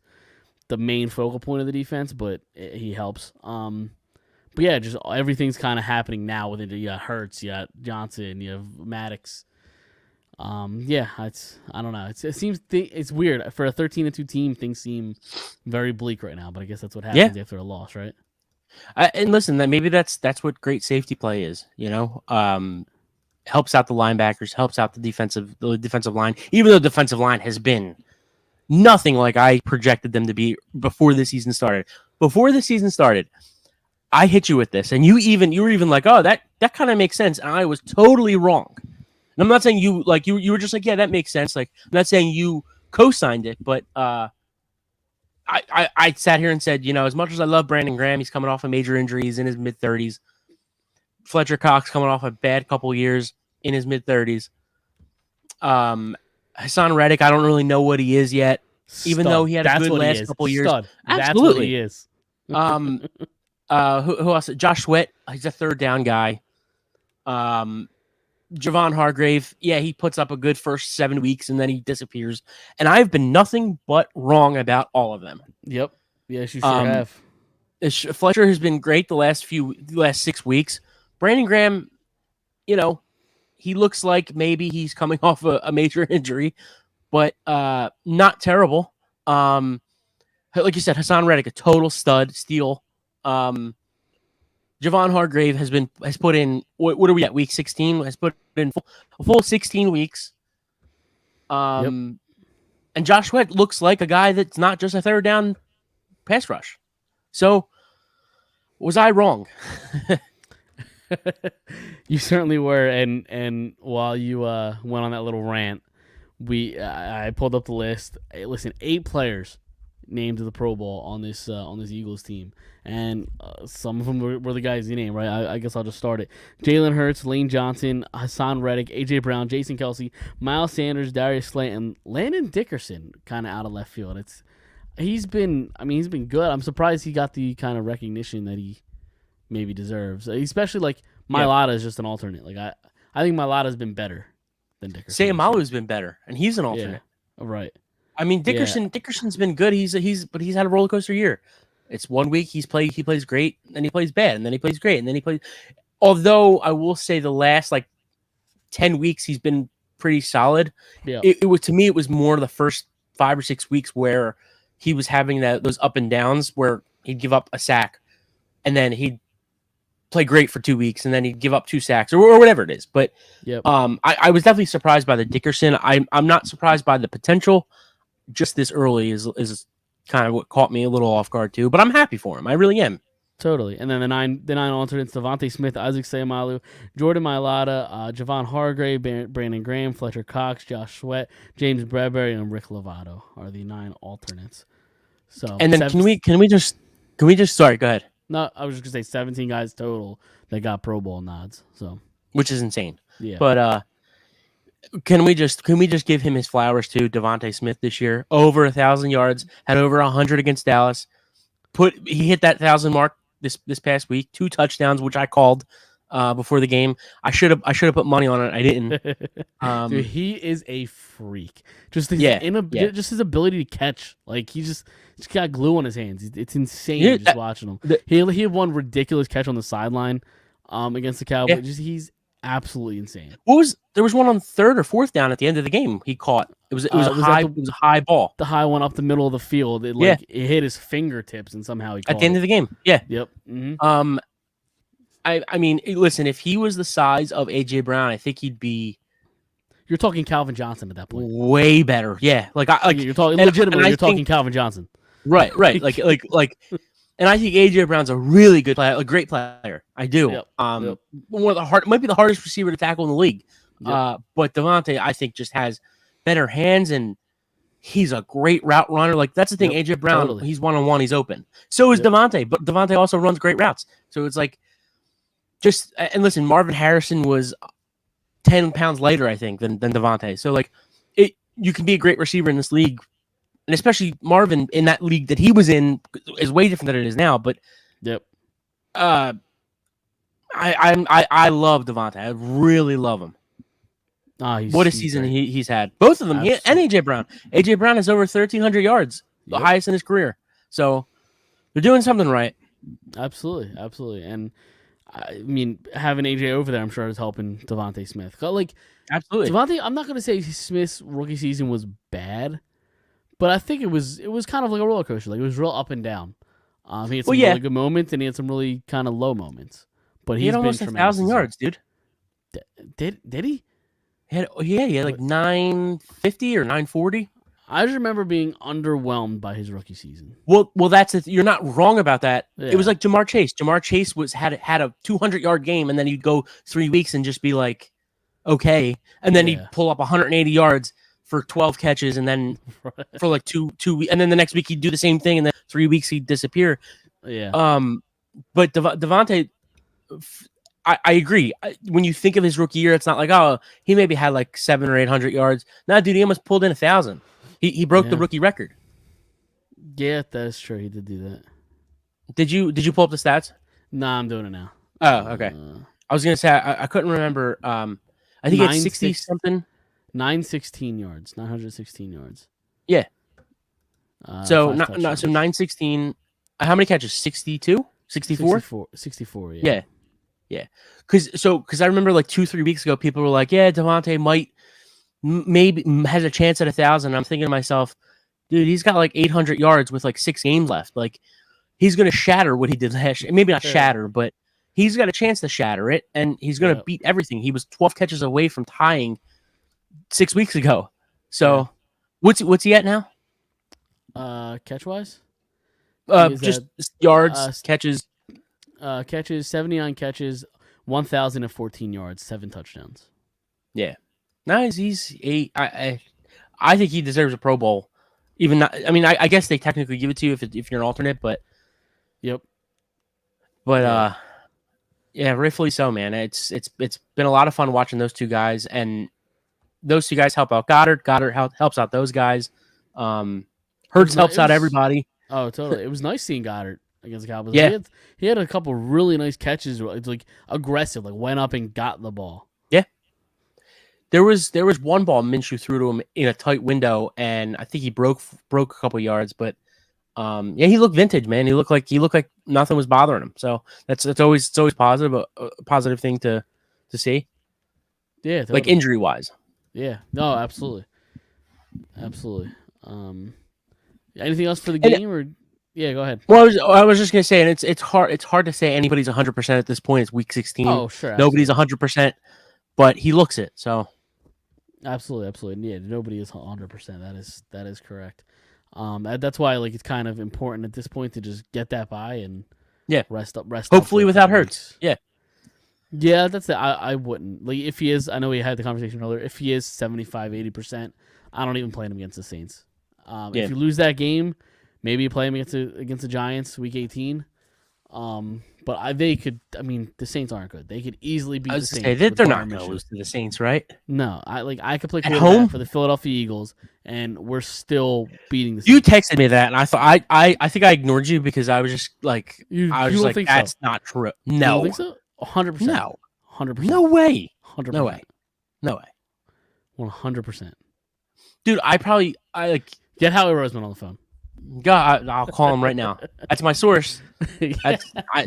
Speaker 2: the main focal point of the defense, but he helps. But yeah, just everything's kind of happening now with it. You got Hurts, you got Johnson, you have Maddox. I don't know. It seems it's weird for a 13-2 team. Things seem very bleak right now, but I guess that's what happens after a loss, right?
Speaker 3: And listen, maybe that's what great safety play is. Helps out the linebackers, helps out the defensive line. Even though the defensive line has been nothing like I projected them to be before the season started. Before the season started, I hit you with this, and you were even like, "Oh, that kind of makes sense," and I was totally wrong. And I'm not saying you were just like, "Yeah, that makes sense." Like, I'm not saying you co-signed it, but I sat here and said, as much as I love Brandon Graham, he's coming off a major injury, he's in his mid-30s. Fletcher Cox coming off a bad couple years in his mid-30s. Hassan Reddick, I don't really know what he is yet, even though he had a good last couple years.
Speaker 2: Stud.
Speaker 3: Absolutely,
Speaker 2: that's what he is.
Speaker 3: Who else? Josh Sweat, he's a 3rd down guy. Javon Hargrave, he puts up a good first 7 weeks and then he disappears. And I've been nothing but wrong about all of them.
Speaker 2: Yep. Yes, you sure have.
Speaker 3: Fletcher has been great the last 6 weeks. Brandon Graham, he looks like maybe he's coming off a major injury, but not terrible. Like you said, Hassan Reddick, a total stud, steal. Javon Hargrave has put in what are we at, week 16? Has put in a full 16 weeks. And Josh Sweat looks like a guy that's not just a 3rd down pass rush. So was I wrong?
Speaker 2: You certainly were, and while you went on that little rant, I pulled up the list. Hey, listen, 8 players named to the Pro Bowl on this Eagles team, and some of them were the guys you named, right? I guess I'll just start it. Jalen Hurts, Lane Johnson, Hassan Reddick, AJ Brown, Jason Kelsey, Miles Sanders, Darius Slay, and Landon Dickerson, kind of out of left field. He's been good. I'm surprised he got the kind of recognition that he maybe deserves, especially like Mailata is just an alternate. Like I think Mailata's been better than Dickerson.
Speaker 3: Sayamalu's been better, and he's an alternate.
Speaker 2: Yeah, right.
Speaker 3: I mean, Dickerson's been good. But he's had a roller coaster year. It's 1 week he plays great, then he plays bad, and then he plays great, and then he plays. although I will say the last like 10 weeks he's been pretty solid.
Speaker 2: Yeah.
Speaker 3: It was, to me, it was more the first 5 or 6 weeks where he was having those up and downs where he'd give up a sack and then he'd play great for 2 weeks and then he'd give up 2 sacks or whatever it is. But
Speaker 2: Yep.
Speaker 3: I was definitely surprised by the Dickerson. I'm not surprised by the potential. Just this early is kind of what caught me a little off guard too. But I'm happy for him. I really am.
Speaker 2: Totally. And then the nine alternates: Devontae Smith, Isaac Seumalo, Jordan Mailata, Javon Hargrave, Brandon Graham, Fletcher Cox, Josh Sweat, James Bradbury, and Rick Lovato are the 9 alternates. So
Speaker 3: And then can we just sorry, go ahead.
Speaker 2: No, I was just gonna say 17 guys total that got Pro Bowl nods. So
Speaker 3: Which is insane.
Speaker 2: yeah.
Speaker 3: But can we just give him his flowers to Devontae Smith this year? Over 1,000 yards, had over 100 against Dallas. He hit that 1,000 mark this past week. 2 touchdowns, which I called before the game. I should have put money on it. I didn't.
Speaker 2: Dude, he is a freak. Just his just his ability to catch. Like he just got glue on his hands. It's insane watching him. He had one ridiculous catch on the sideline against the Cowboys.
Speaker 3: Yeah.
Speaker 2: He's absolutely insane.
Speaker 3: There was one on 3rd or 4th down at the end of the game he caught. It was a high ball.
Speaker 2: The high one up the middle of the field. It hit his fingertips and somehow he caught
Speaker 3: at the end of the game. Yeah.
Speaker 2: Yep. Mm-hmm.
Speaker 3: I mean, listen, if he was the size of AJ Brown, I think he'd be.
Speaker 2: You're talking Calvin Johnson at that point.
Speaker 3: Way better. Yeah. You're
Speaker 2: talking legitimately. You're talking Calvin Johnson.
Speaker 3: Right. like and I think AJ Brown's a really good player, a great player. I do.
Speaker 2: Yep.
Speaker 3: One of the might be the hardest receiver to tackle in the league. Yep. But Devontae, I think, just has better hands and he's a great route runner. Like that's the thing.
Speaker 2: Yep,
Speaker 3: AJ Brown,
Speaker 2: totally.
Speaker 3: He's one-on-one, he's open. So is Devontae, but Devontae also runs great routes. So it's like and listen, Marvin Harrison was 10 pounds lighter, I think, than Devontae. So like you can be a great receiver in this league. And especially Marvin in that league that he was in is way different than it is now. But
Speaker 2: yep.
Speaker 3: I love Devontae. I really love him. What a season he's had. Both of them, and AJ Brown. AJ Brown has over 1,300 yards, the highest in his career. So they're doing something right.
Speaker 2: Absolutely. And I mean, having AJ over there, I'm sure is helping Devontae Smith. Like
Speaker 3: absolutely,
Speaker 2: Devontae. I'm not going to say Smith's rookie season was bad, but I think it was kind of like a roller coaster. Like it was real up and down. He had some really good moments, and he had some really kind of low moments. But
Speaker 3: he had almost 1,000 yards, dude.
Speaker 2: Did he?
Speaker 3: He had like 950 or 940.
Speaker 2: I just remember being underwhelmed by his rookie season.
Speaker 3: Well, that's it. You're not wrong about that. Yeah. It was like Jamar Chase. Jamar Chase had a 200-yard game, and then he'd go 3 weeks and just be like, okay, and then he'd pull up 180 yards for 12 catches, and then for like two weeks, and then the next week he'd do the same thing, and then 3 weeks he'd disappear.
Speaker 2: Yeah.
Speaker 3: But Devontae, I agree. When you think of his rookie year, it's not like, oh, he maybe had like 700 or 800 yards. Nah, dude, he almost pulled in 1,000. He broke the rookie record.
Speaker 2: Yeah, that's true. He did do that.
Speaker 3: Did you pull up the stats?
Speaker 2: Nah, I'm doing it now.
Speaker 3: Oh, okay. I was gonna say I couldn't remember. I think it's 60 something.
Speaker 2: 916 yards. 916 yards.
Speaker 3: Yeah. So 916. How many catches? 62? 64?
Speaker 2: 64.
Speaker 3: Yeah. Because I remember like 2-3 weeks ago, people were like, "Yeah, Devontae might maybe has a chance at 1,000." I'm thinking to myself, dude, he's got like 800 yards with like 6 games left. Like he's gonna shatter what he did last year. Maybe not shatter, but he's got a chance to shatter it, and he's gonna beat everything. He was 12 catches away from tying 6 weeks ago. So what's he at now?
Speaker 2: Catch wise,
Speaker 3: just yards, catches.
Speaker 2: Catches 79 catches, 1,014 yards, 7 touchdowns.
Speaker 3: Yeah, nice. I think he deserves a Pro Bowl. Even not, I mean, I guess they technically give it to you if you're an alternate, but
Speaker 2: yep.
Speaker 3: But rightfully so, man. It's been a lot of fun watching those two guys, and those two guys help out Goddard. Goddard helps out those guys. Hurts helps out everybody.
Speaker 2: Oh, totally. It was nice seeing Goddard against the Cowboys.
Speaker 3: Yeah.
Speaker 2: He had a couple really nice catches. It's like aggressive, like went up and got the ball.
Speaker 3: Yeah. There was one ball Minshew threw to him in a tight window, and I think he broke a couple yards, but Yeah, he looked vintage, man. He looked like nothing was bothering him. So it's always positive, a positive thing to see,
Speaker 2: Yeah,
Speaker 3: like
Speaker 2: totally.
Speaker 3: injury wise.
Speaker 2: Yeah, no, absolutely, absolutely. Anything else for the
Speaker 3: And
Speaker 2: game, or yeah, go ahead.
Speaker 3: well, I was just gonna say, and it's hard to say anybody's 100% at this point. It's week 16.
Speaker 2: Oh, sure,
Speaker 3: Nobody's
Speaker 2: absolutely.
Speaker 3: 100%, but he looks it. So
Speaker 2: Absolutely, absolutely. Yeah, nobody is 100%. That is correct. That's why like it's kind of important at this point to just get that by and
Speaker 3: yeah,
Speaker 2: rest up.
Speaker 3: hopefully
Speaker 2: for a
Speaker 3: without
Speaker 2: couple
Speaker 3: hurts.
Speaker 2: weeks.
Speaker 3: Yeah,
Speaker 2: Yeah, that's it. I wouldn't like if he is. I know we had the conversation earlier. If he is 75, 80%, I don't even play him against the Saints.
Speaker 3: Yeah.
Speaker 2: If you lose that game, maybe you play him against the Giants week 18. But they could. I mean, the Saints aren't good. They could easily beat
Speaker 3: I
Speaker 2: the
Speaker 3: was
Speaker 2: Saints.
Speaker 3: gonna say
Speaker 2: with
Speaker 3: they're
Speaker 2: Gardner
Speaker 3: not gonna
Speaker 2: Minshew.
Speaker 3: lose to the Saints, right?
Speaker 2: No, I could play
Speaker 3: At
Speaker 2: quarterback
Speaker 3: home?
Speaker 2: for the Philadelphia Eagles, and we're still beating the
Speaker 3: You
Speaker 2: Saints.
Speaker 3: texted me that, and I thought I think I ignored you because I was just like
Speaker 2: You
Speaker 3: I was
Speaker 2: you
Speaker 3: just
Speaker 2: don't
Speaker 3: like
Speaker 2: think
Speaker 3: that's
Speaker 2: so?
Speaker 3: not true.
Speaker 2: You don't
Speaker 3: No,
Speaker 2: think so? 100%.
Speaker 3: no,
Speaker 2: 100%.
Speaker 3: no way,
Speaker 2: 100%.
Speaker 3: no way, no way,
Speaker 2: 100%.
Speaker 3: dude. I like
Speaker 2: Get Howie Roseman on the phone.
Speaker 3: God. I'll call him right now. That's my source. It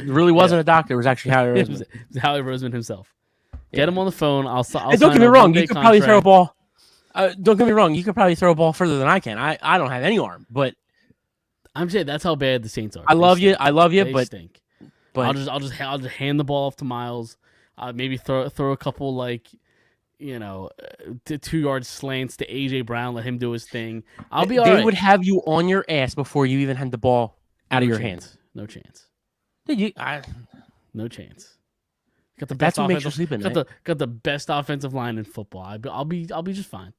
Speaker 3: really wasn't a doctor. It was actually Howie
Speaker 2: It
Speaker 3: Roseman.
Speaker 2: was Howie Roseman himself.
Speaker 3: Yeah.
Speaker 2: Get him on the phone. I'll
Speaker 3: And don't
Speaker 2: sign
Speaker 3: get me
Speaker 2: a
Speaker 3: wrong.
Speaker 2: one-day
Speaker 3: You could probably throw a
Speaker 2: contract.
Speaker 3: ball. Don't get me wrong. You could probably throw a ball further than I can. I don't have any arm, but
Speaker 2: I'm saying that's how bad the Saints are.
Speaker 3: I
Speaker 2: They
Speaker 3: love you.
Speaker 2: stink.
Speaker 3: I love you,
Speaker 2: They
Speaker 3: but
Speaker 2: stink.
Speaker 3: but
Speaker 2: I'll just hand the ball off to Miles. Maybe throw a couple like 2-yard slants to AJ Brown. Let him do his thing. I'll be all
Speaker 3: they
Speaker 2: right.
Speaker 3: would have you on your ass before you even had the ball out of your hand.
Speaker 2: No chance.
Speaker 3: Dude,
Speaker 2: No chance. Got the
Speaker 3: that's
Speaker 2: best
Speaker 3: what makes you
Speaker 2: offensive.
Speaker 3: sleep at night.
Speaker 2: Got the best offensive line in football. I'll be just fine.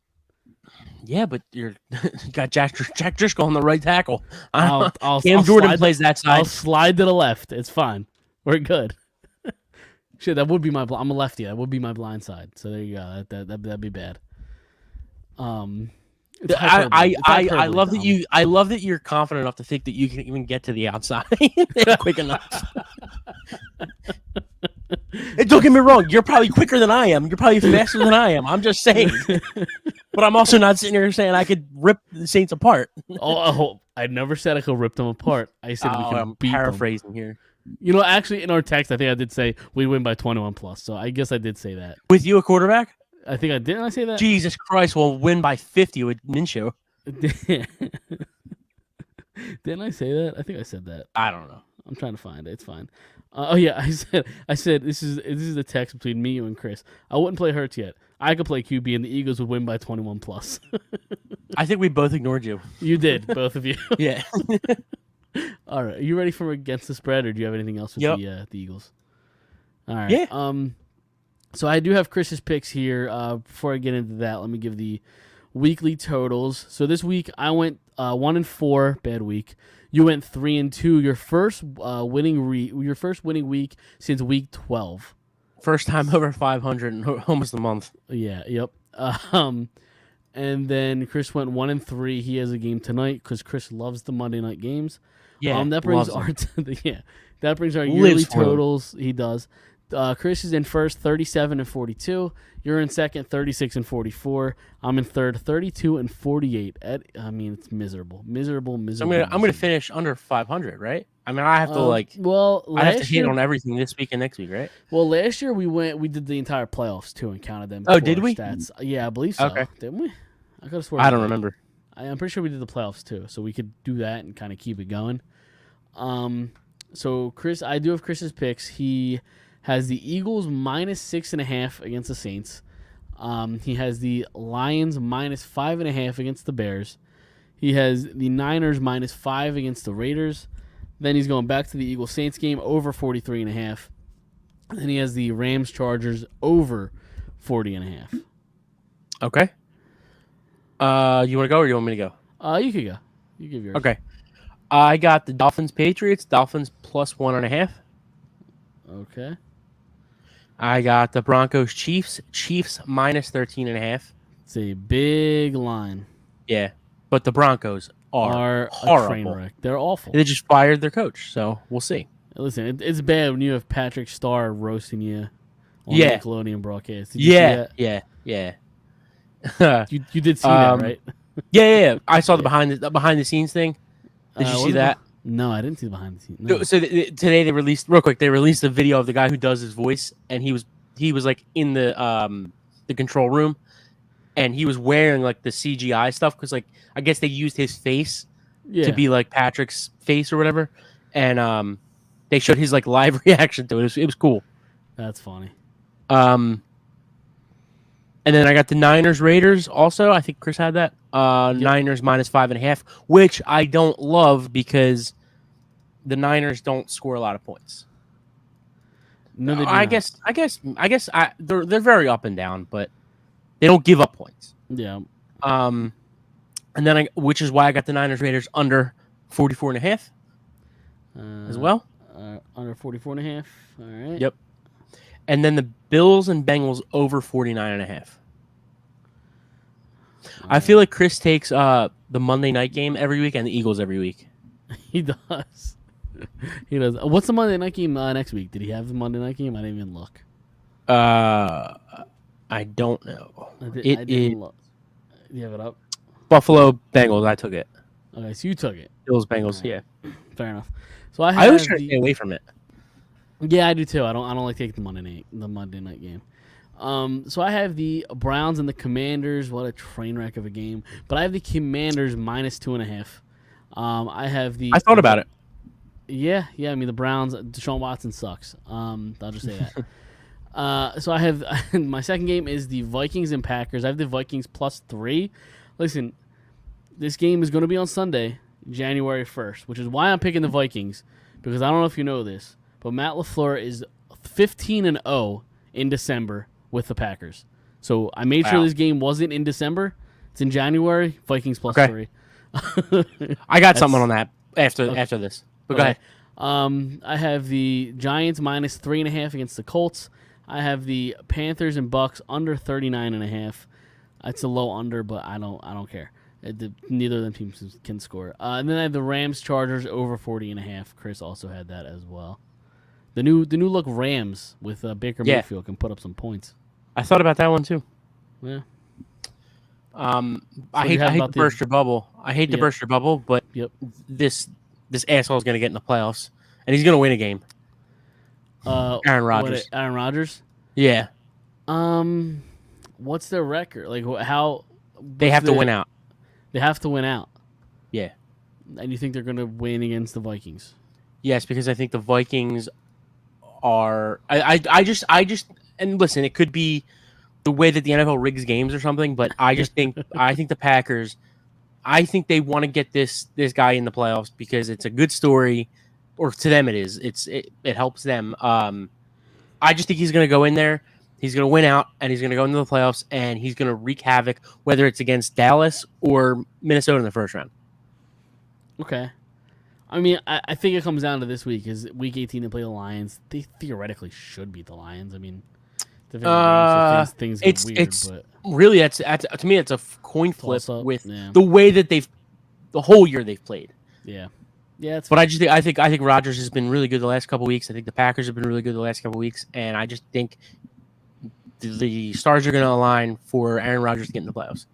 Speaker 3: Yeah, but you got Jack Driscoll on the right tackle.
Speaker 2: I'll
Speaker 3: Cam Jordan
Speaker 2: slide
Speaker 3: plays that
Speaker 2: I'll
Speaker 3: side.
Speaker 2: slide to the left. It's fine. We're good. Shit, that would be my. I'm a lefty. That would be my blind side. So there you go. That'd be bad. It's hyperbole. It's
Speaker 3: I
Speaker 2: hyperbole,
Speaker 3: love that
Speaker 2: Tom.
Speaker 3: I love that you're confident enough to think that you can even get to the outside quick enough. And don't get me wrong, you're probably quicker than I am. You're probably faster than I am. I'm just saying. But I'm also not sitting here saying I could rip the Saints apart.
Speaker 2: I never said I could rip them apart. I said we can
Speaker 3: I'm
Speaker 2: beat them.
Speaker 3: paraphrasing here.
Speaker 2: Actually, in our text, I think I did say we win by 21 plus. So I guess I did say that.
Speaker 3: With you a quarterback?
Speaker 2: I think I didn't. I say that.
Speaker 3: Jesus Christ, we'll win by 50 with Minshew.
Speaker 2: Didn't I say that? I think I said that.
Speaker 3: I don't know.
Speaker 2: I'm trying to find it. It's fine. Oh yeah, I said this is the text between me, you, and Chris. I wouldn't play Hurts yet. I could play QB, and the Eagles would win by 21 plus.
Speaker 3: I think we both ignored you.
Speaker 2: You did, both of you.
Speaker 3: Yeah.
Speaker 2: All right, are you ready for against the spread, or do you have anything else with the Eagles? All right.
Speaker 3: Yeah.
Speaker 2: So I do have Chris's picks here. Before I get into that, let me give the weekly totals. So this week I went 1-4, bad week. You went 3-2. Your first winning week since week 12.
Speaker 3: First time over 500 in almost a month.
Speaker 2: Yeah. Yep. And then Chris went 1-3. He has a game tonight because Chris loves the Monday night games.
Speaker 3: Yeah.
Speaker 2: That brings that brings our yearly totals. He does. Chris is in first, 37-42. You're in second, 36-44. I'm in third, 32-48. It's miserable.
Speaker 3: So I'm gonna finish under 500, right? I mean, I have to I have to hit on everything this week and next week, right?
Speaker 2: Well, last year we did the entire playoffs too and counted them.
Speaker 3: Oh, did we?
Speaker 2: Stats. Yeah, I believe so.
Speaker 3: Okay.
Speaker 2: Didn't we? I could have sworn.
Speaker 3: I don't remember.
Speaker 2: I'm pretty sure we did the playoffs too, so we could do that and kind of keep it going. So Chris, I do have Chris's picks. He has the Eagles -6.5 against the Saints. He has the Lions -5.5 against the Bears. He has the Niners -5 against the Raiders. Then he's going back to the Eagles Saints game over 43.5. Then he has the Rams Chargers over 40.5.
Speaker 3: Okay. You want to go or you want me to go?
Speaker 2: You could go. You give yours.
Speaker 3: Okay. I got the Dolphins Patriots. Dolphins +1.5.
Speaker 2: Okay.
Speaker 3: I got the Broncos Chiefs. Chiefs -13.5.
Speaker 2: It's a big line.
Speaker 3: Yeah, but the Broncos are horrible.
Speaker 2: A train wreck. They're awful.
Speaker 3: They just fired their coach, so we'll see.
Speaker 2: Listen, it's bad when you have Patrick Starr roasting you on
Speaker 3: Yeah.
Speaker 2: the Nickelodeon broadcast. Did you see that?
Speaker 3: Yeah.
Speaker 2: You did see that, right?
Speaker 3: Yeah. I saw the behind the scenes thing. Did you
Speaker 2: Was
Speaker 3: see
Speaker 2: it
Speaker 3: that?
Speaker 2: No, I didn't see the behind the scenes. No.
Speaker 3: So today they released real quick. They released a video of the guy who does his voice, and he was like in the control room, and he was wearing like the CGI stuff because like I guess they used his face to
Speaker 2: Yeah,
Speaker 3: be like Patrick's face or whatever, and they showed his like live reaction to it. It was cool.
Speaker 2: that's funny.
Speaker 3: And then I got the Niners Raiders also. I think Chris had that.
Speaker 2: Yep.
Speaker 3: Niners -5.5, which I don't love because the Niners don't score a lot of points.
Speaker 2: No, they do
Speaker 3: I
Speaker 2: not.
Speaker 3: guess they're very up and down, but they don't give up points.
Speaker 2: Yeah.
Speaker 3: And then which is why I got the Niners Raiders under 44.5 as well.
Speaker 2: Under 44.5. All right.
Speaker 3: Yep. And then the Bills and Bengals over 49.5. I feel like Chris takes the Monday night game every week and the Eagles every week.
Speaker 2: He does. He does. What's the Monday night game next week? Did he have the Monday night game? I didn't even look.
Speaker 3: I don't know.
Speaker 2: I didn't look. Do you have it up?
Speaker 3: Buffalo Bengals. I took it.
Speaker 2: Okay, so you took it.
Speaker 3: Bills Bengals. Yeah.
Speaker 2: Fair enough. So I
Speaker 3: always try to stay away from it.
Speaker 2: Yeah, I do too. I don't like taking the Monday night game. So I have the Browns and the Commanders. What a train wreck of a game! But I have the Commanders -2.5. I have the.
Speaker 3: I thought about it.
Speaker 2: Yeah. I mean, the Browns. Deshaun Watson sucks. I'll just say that. So I have my second game is the Vikings and Packers. I have the Vikings +3. Listen, this game is going to be on Sunday, January 1st, which is why I'm picking the Vikings, because I don't know if you know this, but Matt LaFleur is 15-0 in December with the Packers. So I made sure this game wasn't in December. It's in January. Vikings +3.
Speaker 3: I got something on that after this. But go ahead.
Speaker 2: I have the Giants -3.5 against the Colts. I have the Panthers and Bucks under 39.5. It's a low under, but I don't care. Neither of them teams can score. And then I have the Rams Chargers over 40.5. Chris also had that as well. The new look Rams with Baker Mayfield can put up some points.
Speaker 3: I thought about that one too.
Speaker 2: Yeah.
Speaker 3: I hate to burst your bubble. I hate to burst your bubble, but this asshole is going to get in the playoffs, and he's going to win a game. Aaron Rodgers.
Speaker 2: Aaron Rodgers?
Speaker 3: Yeah.
Speaker 2: What's their record? Like how
Speaker 3: they have to win out.
Speaker 2: They have to win out.
Speaker 3: Yeah.
Speaker 2: And you think they're going to win against the Vikings?
Speaker 3: Yes, because I think the Vikings are. I just and listen, it could be the way that the NFL rigs games or something, but I just think the Packers. I think they want to get this guy in the playoffs because it's a good story, or to them it is. It helps them. I just think he's going to go in there. He's going to win out, and he's going to go into the playoffs, and he's going to wreak havoc, whether it's against Dallas or Minnesota in the first round.
Speaker 2: Okay. I mean, I think it comes down to this week. Is week 18 to play the Lions. They theoretically should beat the Lions. I mean, things get weird. But
Speaker 3: really, that's to me, it's a coin flip with
Speaker 2: yeah.
Speaker 3: the way that the whole year they've played.
Speaker 2: Yeah. Yeah,
Speaker 3: but I think Rodgers has been really good the last couple of weeks. I think the Packers have been really good the last couple of weeks, and I just think the stars are going to align for Aaron Rodgers to get in the playoffs.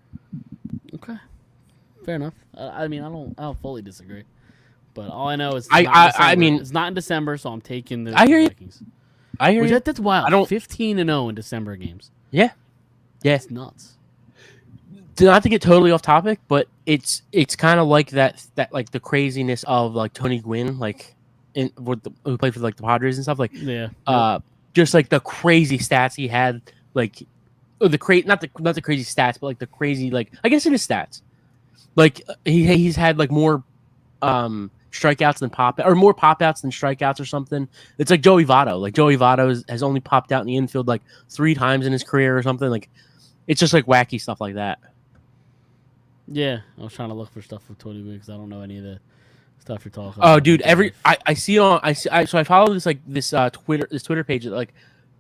Speaker 2: Okay, fair enough. I mean, I don't fully disagree, but all I know is it's not in December, so I'm taking the Vikings.
Speaker 3: I hear you.
Speaker 2: That's wild. 15-0 in December games.
Speaker 3: Yeah,
Speaker 2: it's nuts.
Speaker 3: Not to get totally off topic, but it's kind of like that like the craziness of like Tony Gwynn, like who played for like the Padres and stuff, like just like the crazy stats he had, like not the crazy stats, but like the crazy, like I guess it is stats, like he's had like more strikeouts than more pop outs than strikeouts or something. It's like Joey Votto. Like Joey Votto has only popped out in the infield like 3 times in his career or something. Like it's just like wacky stuff like that.
Speaker 2: Yeah, I was trying to look for stuff with Tony Gwynn because I don't know any of the stuff you're talking
Speaker 3: about.
Speaker 2: Oh,
Speaker 3: dude, I see so I follow this Twitter page that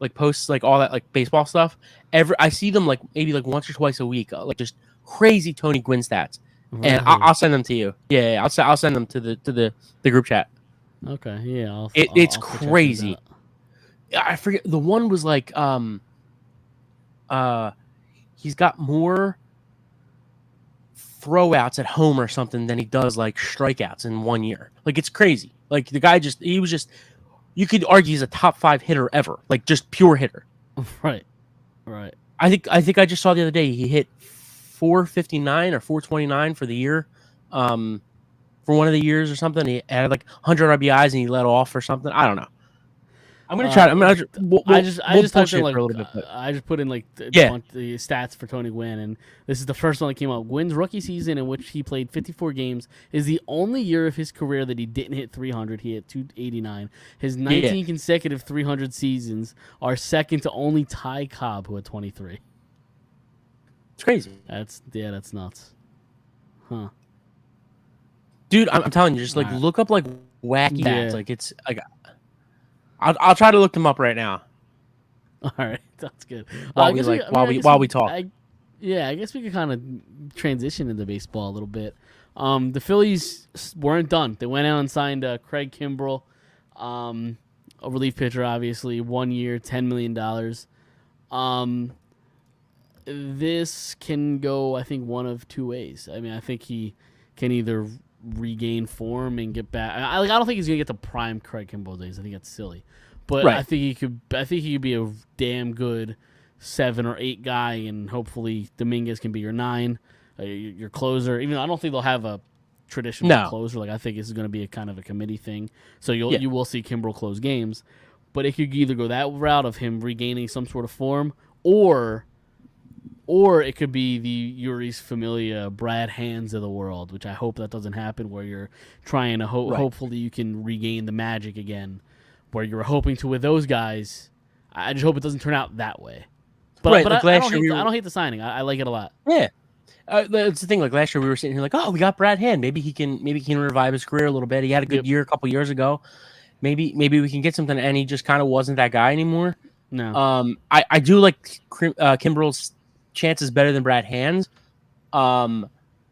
Speaker 3: like posts like all that like baseball stuff. I see them like maybe like once or twice a week, like just crazy Tony Gwynn stats, and I'll send them to you. Yeah, I'll send them to the group chat.
Speaker 2: Okay, yeah,
Speaker 3: it's crazy. I forget, the one was like he's got more throwouts at home or something than he does like strikeouts in 1 year. Like it's crazy. Like the guy he was just, you could argue he's a top 5 hitter ever, like just pure hitter.
Speaker 2: Right.
Speaker 3: I think I just saw the other day he hit 459 or 429 for the year, for one of the years or something. He had like 100 RBIs and he let off or something. I don't know. I'm gonna try. I just
Speaker 2: typed in like
Speaker 3: for a little bit. But.
Speaker 2: I just put in like the stats for Tony Gwynn, and this is the first one that came out. Gwynn's rookie season, in which he played 54 games, is the only year of his career that he didn't hit 300. He hit 289. His 19 consecutive 300 seasons are second to only Ty Cobb, who had 23.
Speaker 3: It's crazy.
Speaker 2: That's nuts. Huh.
Speaker 3: Dude, I'm telling you, just like look up like wacky stats. Like it's like. I'll try to look them up right now.
Speaker 2: All right, that's good.
Speaker 3: While we talk.
Speaker 2: I guess we could kind of transition into baseball a little bit. The Phillies weren't done. They went out and signed Craig Kimbrell, a relief pitcher, obviously, 1 year, $10 million. This can go, I think, one of two ways. I mean, I think he can either regain form and get back. I don't think he's gonna get to prime Craig Kimbrell days. I think that's silly, but I think he could be a damn good 7 or 8 guy, and hopefully Dominguez can be your 9, your closer. Even though I don't think they'll have a traditional closer. Like I think this is gonna be a kind of a committee thing. So you will see Kimbrell close games, but it could either go that route of him regaining some sort of form, or it could be the Yuris Familia, Brad Hands of the world, which I hope that doesn't happen, where you're trying to hopefully you can regain the magic again, where you're hoping to with those guys. I just hope it doesn't turn out that way. But I don't hate the signing. I like it a lot.
Speaker 3: Yeah. That's the thing. Like last year, we were sitting here like, oh, we got Brad Hand. Maybe he can revive his career a little bit. He had a good year a couple years ago. Maybe we can get something. And he just kind of wasn't that guy anymore.
Speaker 2: No.
Speaker 3: I do like Kimbrell's chances better than Brad Hands. But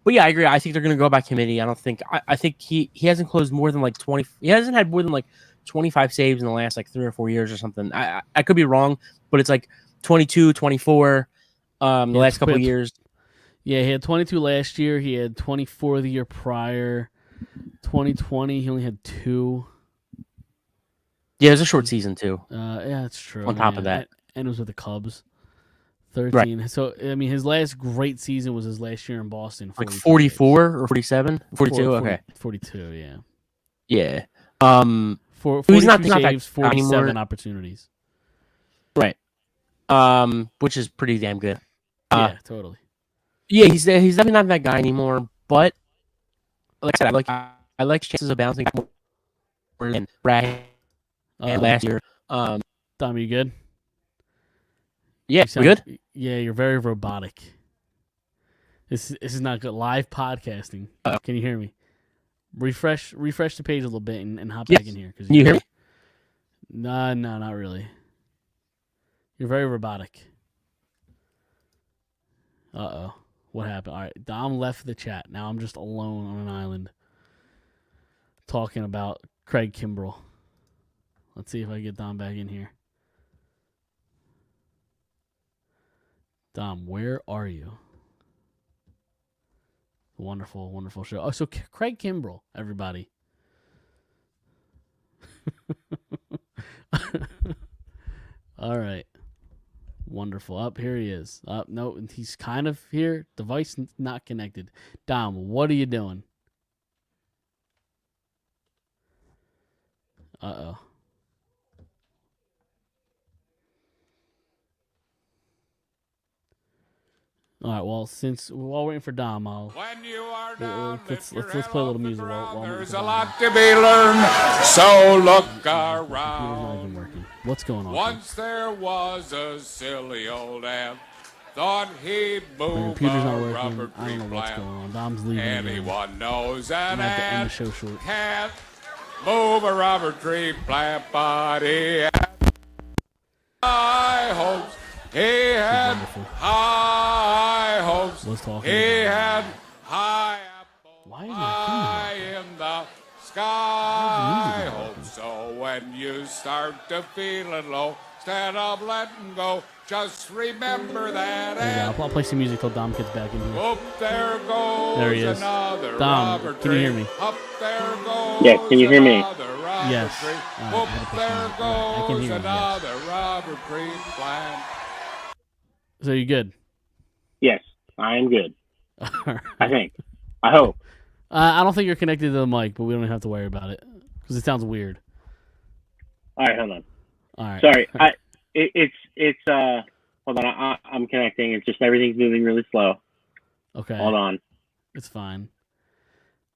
Speaker 3: yeah, I agree. I think they're going to go by committee. I think he hasn't closed more than like 20. He hasn't had more than like 25 saves in the last like 3 or 4 years or something. I could be wrong, but it's like 22, 24 the last couple of years.
Speaker 2: Yeah, he had 22 last year. He had 24 the year prior. 2020, he only had 2.
Speaker 3: Yeah, it was a short season too.
Speaker 2: Yeah, that's true.
Speaker 3: On top of that.
Speaker 2: And it was with the Cubs. 13.
Speaker 3: Right.
Speaker 2: So, I mean, his last great season was his last year in Boston.
Speaker 3: Like 44 or 47? 42, okay.
Speaker 2: 42, yeah.
Speaker 3: Yeah.
Speaker 2: 42
Speaker 3: he's not
Speaker 2: saves, 47
Speaker 3: anymore.
Speaker 2: Opportunities.
Speaker 3: Right. Which is pretty damn good.
Speaker 2: Yeah, totally.
Speaker 3: Yeah, he's definitely not that guy anymore, but like I said, I like chances of bouncing more than Brad last year.
Speaker 2: Dom, you good?
Speaker 3: Yeah, we good?
Speaker 2: Yeah, you're very robotic. This is not good. Live podcasting. Can you hear me? Refresh the page a little bit and hop back in here.
Speaker 3: Can you hear me?
Speaker 2: No, not really. You're very robotic. Uh-oh. What happened? All right, Dom left the chat. Now I'm just alone on an island talking about Craig Kimbrell. Let's see if I get Dom back in here. Dom, where are you? Wonderful, wonderful show. Oh, so Craig Kimbrell, everybody. All right. Wonderful. Up here he is. No, he's kind of here. Device not connected. Dom, what are you doing? Uh-oh. All right. Well, while we're waiting for Dom, let's play a little music.
Speaker 4: There's a lot to be learned, so look around.
Speaker 2: Not even working. What's going on?
Speaker 4: Once there was a silly old ant, thought he'd
Speaker 2: My
Speaker 4: move
Speaker 2: computer's not
Speaker 4: a
Speaker 2: working.
Speaker 4: rubber
Speaker 2: I don't know
Speaker 4: tree
Speaker 2: what's going
Speaker 4: plant.
Speaker 2: on. Dom's leaving.
Speaker 4: Anyone knows
Speaker 2: I'm
Speaker 4: an
Speaker 2: gonna have to end the
Speaker 4: ant
Speaker 2: show short.
Speaker 4: can't move a rubber tree plant, but he had high hopes. He had
Speaker 2: wonderful.
Speaker 4: high hopes.
Speaker 2: Let's talk.
Speaker 4: He had high apples
Speaker 2: Why is my
Speaker 4: high
Speaker 2: thing
Speaker 4: in the
Speaker 2: Why
Speaker 4: sky.
Speaker 2: is the music not
Speaker 4: Hope so when you start to feeling low, instead of letting go, Just remember that.
Speaker 2: There you go. I'll play some music till Dom gets back in here.
Speaker 4: Up there goes
Speaker 2: There he is.
Speaker 4: another
Speaker 2: Dom,
Speaker 4: rubber
Speaker 2: can you hear
Speaker 4: tree.
Speaker 2: me?
Speaker 4: Up there goes
Speaker 5: Yeah, can you hear me?
Speaker 4: another rubber
Speaker 2: Yes.
Speaker 4: tree.
Speaker 2: All right,
Speaker 4: Up
Speaker 2: I had to push
Speaker 4: there
Speaker 2: mute. All right, I can
Speaker 4: goes
Speaker 2: hear you, yes.
Speaker 4: another rubber tree plant.
Speaker 2: So you good?
Speaker 5: Yes, I am good.
Speaker 2: All right.
Speaker 5: I think. I hope.
Speaker 2: I don't think you're connected to the mic, but we don't have to worry about it because it sounds weird.
Speaker 5: All right, hold on.
Speaker 2: All right.
Speaker 5: Sorry. It's hold on. I'm connecting. It's just everything's moving really slow.
Speaker 2: Okay.
Speaker 5: Hold on.
Speaker 2: It's fine.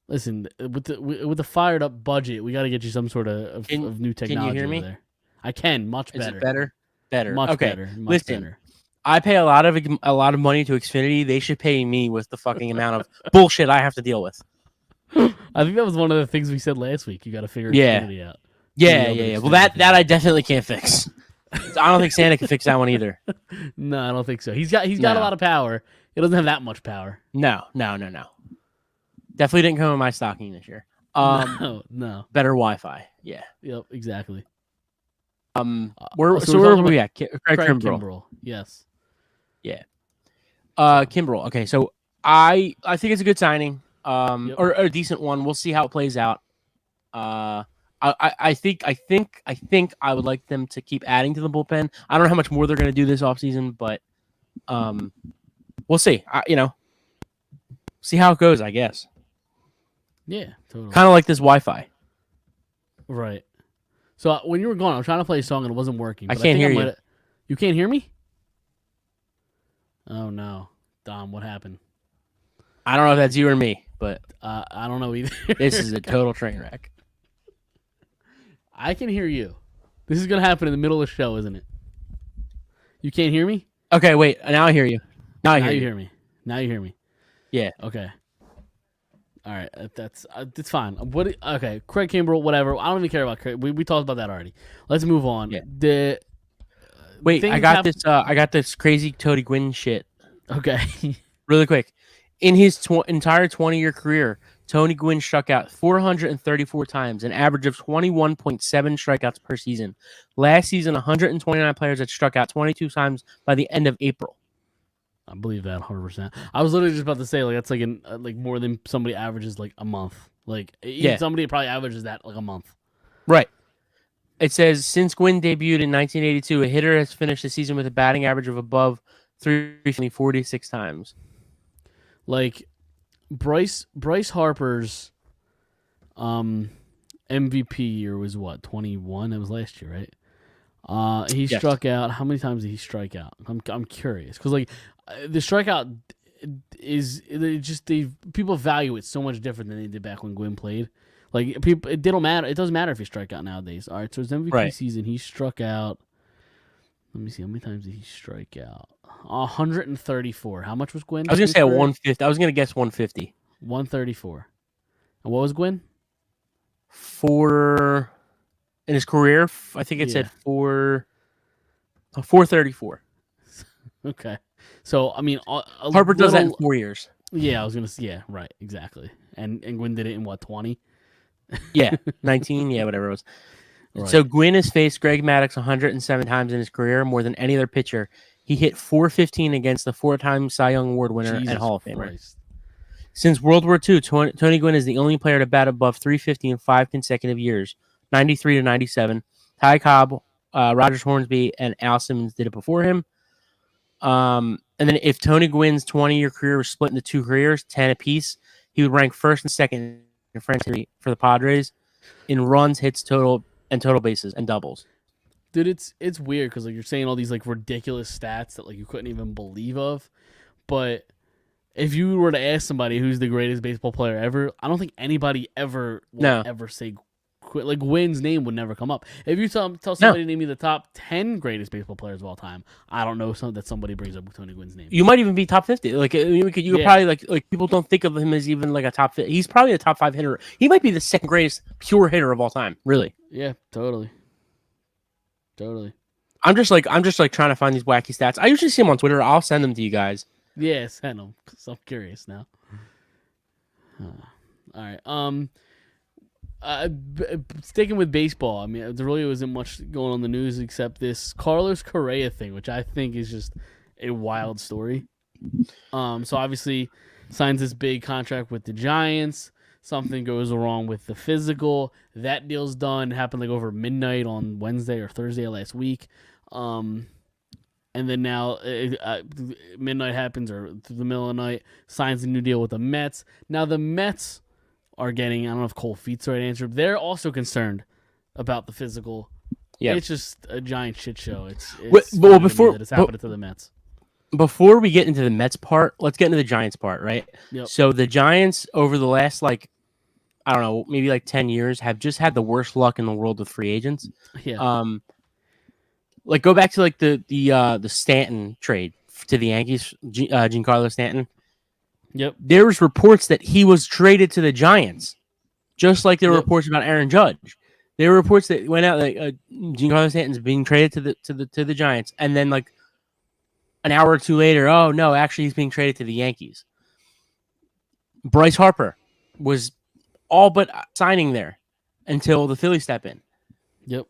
Speaker 2: Listen, with the Phired Up budget, we got to get you some sort of new technology
Speaker 3: hear me?
Speaker 2: over there. I can much
Speaker 3: Is
Speaker 2: better.
Speaker 3: it better? Better.
Speaker 2: Much
Speaker 3: okay.
Speaker 2: better. Much
Speaker 3: Listen,
Speaker 2: better.
Speaker 3: I pay a lot of money to Xfinity. They should pay me with the fucking amount of bullshit I have to deal with.
Speaker 2: I think that was one of the things we said last week. You got to figure Xfinity out.
Speaker 3: Yeah. Well, that I definitely can't fix. I don't think Santa can fix that one either.
Speaker 2: No, I don't think so. He's got a lot of power. It doesn't have that much power.
Speaker 3: No. Definitely didn't come in my stocking this year.
Speaker 2: No.
Speaker 3: Better Wi-Fi. Yeah.
Speaker 2: Yep, exactly.
Speaker 3: Where are we at? Craig Kimbrell.
Speaker 2: Kimbrell. Yes.
Speaker 3: Yeah. Kimbrell. Okay, so I think it's a good signing.
Speaker 2: Yep.
Speaker 3: Or a decent one. We'll see how it plays out. I think I would like them to keep adding to the bullpen. I don't know how much more they're going to do this offseason, but we'll see. See how it goes, I guess.
Speaker 2: Yeah, totally.
Speaker 3: Kind of like this Wi-Fi.
Speaker 2: Right. So when you were gone, I was trying to play a song and it wasn't working.
Speaker 3: I
Speaker 2: but
Speaker 3: can't
Speaker 2: think
Speaker 3: hear you.
Speaker 2: You can't hear me? Oh no, Dom, what happened?
Speaker 3: I don't know if that's you or me, but
Speaker 2: I don't know either.
Speaker 3: this is a total train wreck.
Speaker 2: I can hear you. This is gonna happen in the middle of the show, isn't it? You can't hear me?
Speaker 3: Okay, wait. Now I hear you. Now I
Speaker 2: Now
Speaker 3: hear
Speaker 2: you
Speaker 3: you.
Speaker 2: hear me. Now you hear me.
Speaker 3: Yeah.
Speaker 2: Okay. All right, that's fine. Okay, Craig Kimbrell, whatever. I don't even care about Craig. We talked about that already. Let's move on.
Speaker 3: Yeah. Wait, I got this crazy Tony Gwynn shit.
Speaker 2: Okay.
Speaker 3: Really quick. In his entire 20-year career, Tony Gwynn struck out 434 times, an average of 21.7 strikeouts per season. Last season, 129 players had struck out 22 times by the end of April.
Speaker 2: I believe that 100%. I was literally just about to say that's like more than somebody averages like a month. Like somebody probably averages that like a month.
Speaker 3: Right. It says since Gwynn debuted in 1982, a hitter has finished the season with a batting average of above 346 times.
Speaker 2: Like Bryce Harper's MVP year was what, 21? That was last year, right? He struck out. How many times did he strike out? I'm curious because like the strikeout people value it so much different than they did back when Gwynn played. Like it don't matter. It doesn't matter if he strike out nowadays. All right, so his MVP season, he struck out. Let me see, how many times did he strike out? 134. How much was Gwynn?
Speaker 3: I was gonna say 150. I was gonna guess 150.
Speaker 2: 134. And what was Gwynn?
Speaker 3: In his career, I think it said 434.
Speaker 2: Okay. So, I mean,
Speaker 3: Harper does that in 4 years.
Speaker 2: Yeah, I was going to say, yeah, right, exactly. And Gwynn did it in what, 20?
Speaker 3: Yeah, 19, yeah, whatever it was.
Speaker 2: Right.
Speaker 3: So Gwynn has faced Greg Maddux 107 times in his career, more than any other pitcher. He hit .415 against the 4-time Cy Young Award winner and Hall of Famer.
Speaker 2: Christ.
Speaker 3: Since World War II, Tony Gwynn is the only player to bat above 350 in 5 consecutive years, 93 to 97. Ty Cobb, Rogers Hornsby, and Al Simmons did it before him. And then if Tony Gwynn's 20-year career was split into 2 careers, 10 apiece, he would rank first and second in franchise for the Padres in runs, hits, total bases, and doubles.
Speaker 2: Dude, it's weird because like you're saying all these like ridiculous stats that like you couldn't even believe of, but if you were to ask somebody who's the greatest baseball player ever, I don't think anybody ever will ever say like Gwynn's name would never come up. If you tell somebody to name me the top 10 greatest baseball players of all time, I don't know that somebody brings up Tony Gwynn's name.
Speaker 3: You might even be top 50. Like you could probably like people don't think of him as even like a top 50. He's probably a top 5 hitter. He might be the second greatest pure hitter of all time. Really.
Speaker 2: Yeah, totally.
Speaker 3: I'm just like trying to find these wacky stats. I usually see them on Twitter. I'll send them to you guys.
Speaker 2: Yeah, send them because I'm curious now. All right. Sticking with baseball, I mean, there really wasn't much going on in the news except this Carlos Correa thing, which I think is just a wild story. So obviously signs this big contract with the Giants. Something goes wrong with the physical. That deal's done. It happened like over midnight on Wednesday or Thursday of last week. And then now midnight happens or through the middle of the night, signs a new deal with the Mets. Now the Mets are getting, I don't know if cold feet's the right answer, but they're also concerned about the physical.
Speaker 3: Yeah.
Speaker 2: It's just a giant shit show. It's
Speaker 3: before
Speaker 2: that it's happening to the Mets.
Speaker 3: Before we get into the Mets part, let's get into the Giants part, right?
Speaker 2: Yep.
Speaker 3: So the Giants over the last I don't know, maybe 10 years have just had the worst luck in the world with free agents.
Speaker 2: Yeah.
Speaker 3: Go back to the Stanton trade to the Yankees, Giancarlo Stanton.
Speaker 2: Yep.
Speaker 3: There was reports that he was traded to the Giants, just like there were reports about Aaron Judge. There were reports that went out like Giancarlo Stanton's being traded to the Giants, and then an hour or two later, oh no, actually he's being traded to the Yankees. Bryce Harper was all but signing there until the Phillies step in.
Speaker 2: Yep.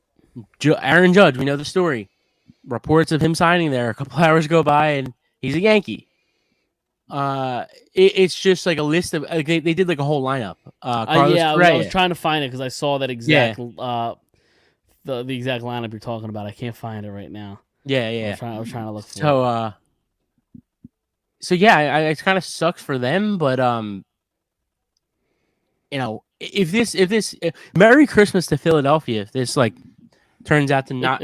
Speaker 3: Aaron Judge, we know the story. Reports of him signing there. A couple hours go by and he's a Yankee. It's just like a list of they did like a whole lineup.
Speaker 2: I was trying to find it because I saw that exact the exact lineup you're talking about. I can't find it right now.
Speaker 3: Yeah.
Speaker 2: I was trying to look for it.
Speaker 3: So yeah, it kind of sucks for them, but if Merry Christmas to Philadelphia, if this turns out to not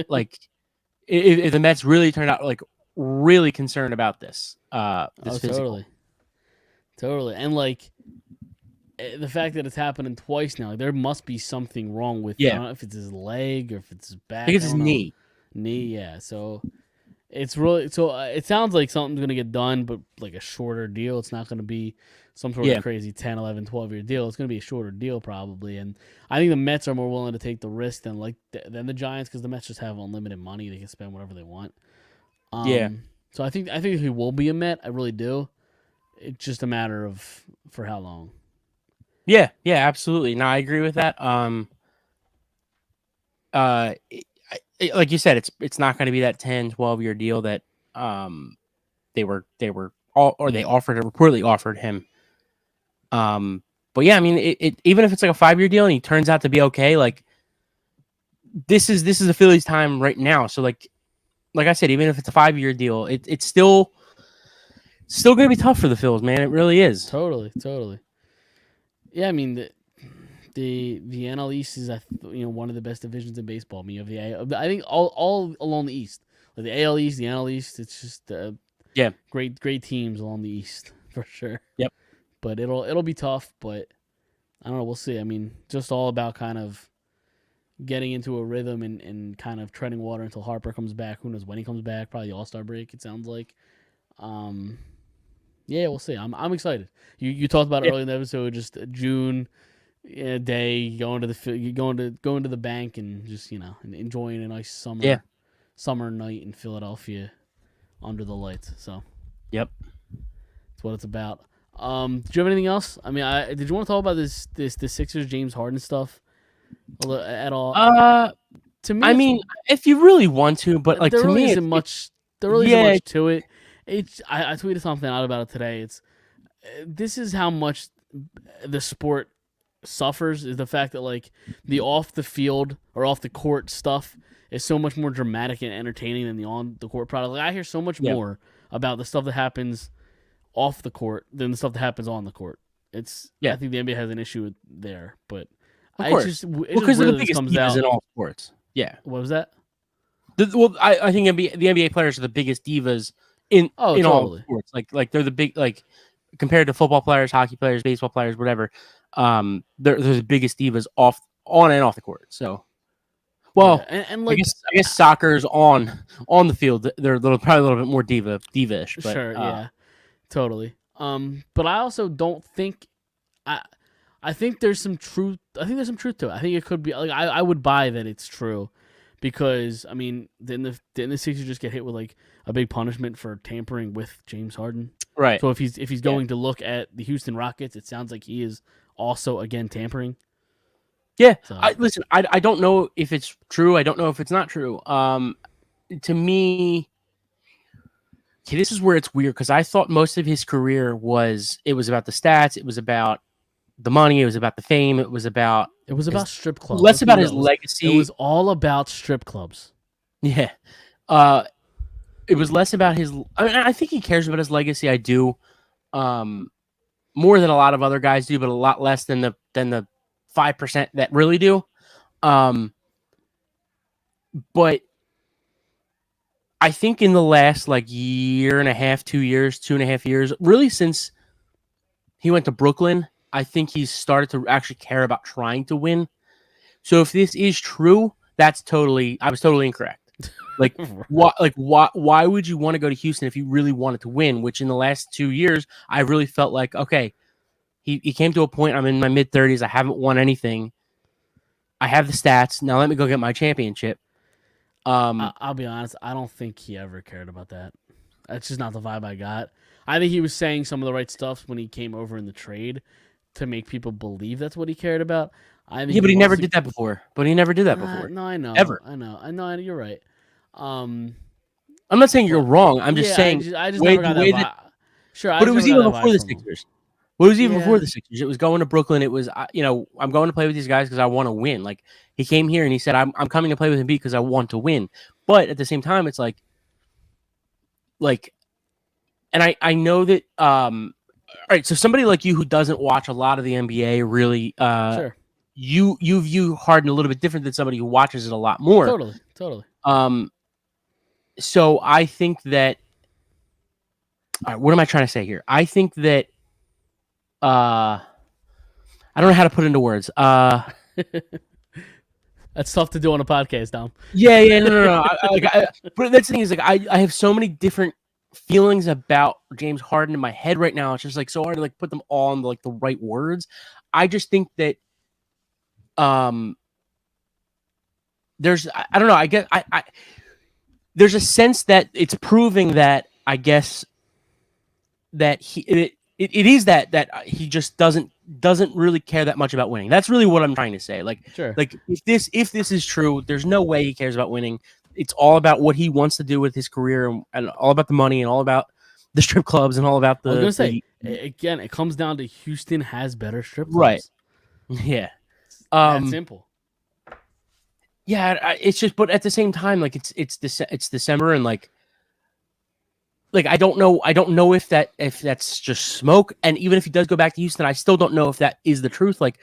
Speaker 3: if the Mets really turned out really concerned about this physical.
Speaker 2: Totally, and the fact that it's happening twice now, there must be something wrong with. I don't know if it's his leg or if it's his back.
Speaker 3: I think it's his knee.
Speaker 2: Yeah. So it's really it sounds like something's gonna get done, but a shorter deal. It's not gonna be some sort of crazy 10, 11, 12-year deal. It's gonna be a shorter deal probably, and I think the Mets are more willing to take the risk than the Giants because the Mets just have unlimited money. They can spend whatever they want. So I think he will be a Met. I really do. It's just a matter of for how long.
Speaker 3: Yeah, absolutely. No, I agree with that. Like you said, it's not going to be that 10, 12-year deal that they reportedly offered him. But yeah, I mean, it even if it's a 5-year deal and he turns out to be okay, this is the Phillies' time right now. So like I said, even if it's a 5-year deal, it's still going to be tough for the Phils, man. It really is.
Speaker 2: Totally. Yeah, I mean the NL East is one of the best divisions in baseball. I mean, I think all along the East, the AL East, the NL East, it's just great teams along the East for sure.
Speaker 3: Yep.
Speaker 2: But it'll be tough, but I don't know. We'll see. I mean, just all about kind of getting into a rhythm and kind of treading water until Harper comes back. Who knows when he comes back? Probably the All-Star break. It sounds like. Yeah, we'll see. I'm excited. You talked about it earlier in the episode. Just a June day, going to the bank and just enjoying a nice summer night in Philadelphia under the lights. So,
Speaker 3: yep,
Speaker 2: that's what it's about. Do you have anything else? I mean, did you want to talk about the Sixers James Harden stuff at all? To me,
Speaker 3: I mean, if you really want to, but
Speaker 2: there
Speaker 3: to
Speaker 2: really
Speaker 3: me,
Speaker 2: isn't much. There really isn't much to it. I tweeted something out about it today. This is how much the sport suffers, is the fact that the off the field or off the court stuff is so much more dramatic and entertaining than the on the court product. I hear so much more about the stuff that happens off the court than the stuff that happens on the court. I think the NBA has an issue there, but
Speaker 3: of course, because of the biggest divas in all sports. Yeah,
Speaker 2: what was that?
Speaker 3: I think the NBA players are the biggest divas in all sports. They're the big compared to football players, hockey players, baseball players, whatever. They're the biggest divas on and off the court. So, and I guess soccer's on the field. They're probably a little bit more divish. But,
Speaker 2: sure, yeah, totally. But I also don't think I think there's some truth. I think there's some truth to it. I think it could be I would buy that it's true. Because I mean, didn't the Sixers just get hit with a big punishment for tampering with James Harden?
Speaker 3: Right.
Speaker 2: So if he's going to look at the Houston Rockets, it sounds like he is also again tampering.
Speaker 3: Yeah.
Speaker 2: So.
Speaker 3: Listen, I don't know if it's true. I don't know if it's not true. To me, this is where it's weird because I thought most of his career was about the stats, it was about the money, it was about the fame, it was about
Speaker 2: strip clubs.
Speaker 3: less about his legacy.
Speaker 2: It was all about strip clubs.
Speaker 3: Yeah. It was less about his. I think he cares about his legacy. I do, more than a lot of other guys do, but a lot less than the 5% that really do. But I think in the last year and a half, 2 years, 2.5 years, really since he went to Brooklyn, I think he's started to actually care about trying to win. So if this is true, I was totally incorrect. Why would you want to go to Houston if you really wanted to win? Which in the last 2 years, I really felt like, okay, he came to a point. I'm in my mid-30s. I haven't won anything. I have the stats. Now let me go get my championship.
Speaker 2: I'll be honest. I don't think he ever cared about that. That's just not the vibe I got. I think he was saying some of the right stuff when he came over in the trade to make people believe that's what he cared about.
Speaker 3: But he never did that before. No,
Speaker 2: I know.
Speaker 3: Ever.
Speaker 2: I know. You're right.
Speaker 3: I'm not saying you're wrong. I'm just saying.
Speaker 2: I just never got that vibe. Sure,
Speaker 3: but it was even before the Sixers. What was even before the Sixers? It was going to Brooklyn. It was, I'm going to play with these guys because I want to win. Like, he came here and he said, I'm coming to play with Embiid because I want to win. But at the same time, it's like, and I know that, all right, so somebody like you who doesn't watch a lot of the NBA really,
Speaker 2: sure.
Speaker 3: You view Harden a little bit different than somebody who watches it a lot more.
Speaker 2: Totally.
Speaker 3: So I think that, all right, what am I trying to say here? I think that, I don't know how to put it into words.
Speaker 2: That's tough to do on a podcast, Dom.
Speaker 3: Yeah, no. But that's the thing is, I have so many different feelings about James Harden in my head right now. It's just so hard to put them all in the right words. I just think that, there's, I don't know. I guess there's a sense that it's proving that, I guess, that it is that he just doesn't really care that much about winning. That's really what I'm trying to say.
Speaker 2: Sure.
Speaker 3: If this is true, there's no way he cares about winning. It's all about what he wants to do with his career and all about the money and all about the strip clubs and all about the.
Speaker 2: I was gonna say again, it comes down to Houston has better strip clubs.
Speaker 3: Right. Yeah.
Speaker 2: That's simple.
Speaker 3: Yeah, it's just, but at the same time, it's December and I don't know if that's just smoke. And even if he does go back to Houston, I still don't know if that is the truth. I'm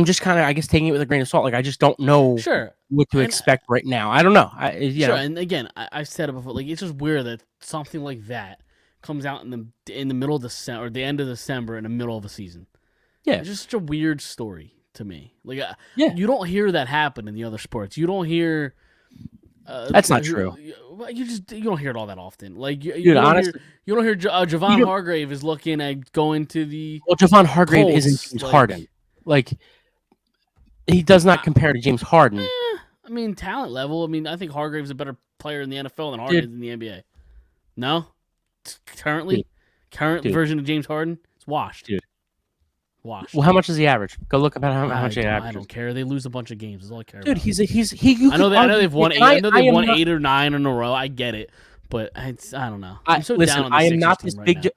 Speaker 3: just kind of, I guess, taking it with a grain of salt. I just don't know what to expect right now. I don't know. Know.
Speaker 2: And again, I've said it before. It's just weird that something like that comes out in the middle of December or the end of December in the middle of a season. Yeah, it's just such a weird story to me. You don't hear that happen in the other sports. You don't hear.
Speaker 3: That's not true.
Speaker 2: You don't hear it all that often.
Speaker 3: Honestly,
Speaker 2: you don't hear Javon Hargrave is looking at going to the.
Speaker 3: Well, Javon Hargrave
Speaker 2: Colts,
Speaker 3: isn't James Harden. He does not compare to James Harden.
Speaker 2: I mean, talent level. I mean, I think Hargrave's a better player in the NFL than Harden is in the NBA. No, current version of James Harden, it's washed.
Speaker 3: Dude.
Speaker 2: Washed.
Speaker 3: Well, how much does he average? Go look up at how much he averages.
Speaker 2: I don't care. They lose a bunch of games. That's all I care
Speaker 3: Dude,
Speaker 2: about. I know they've won 8. I know they've won 8 or 9 in a row. I get it, but I don't know. I'm so down on the Sixers
Speaker 3: not this
Speaker 2: team
Speaker 3: big.
Speaker 2: Right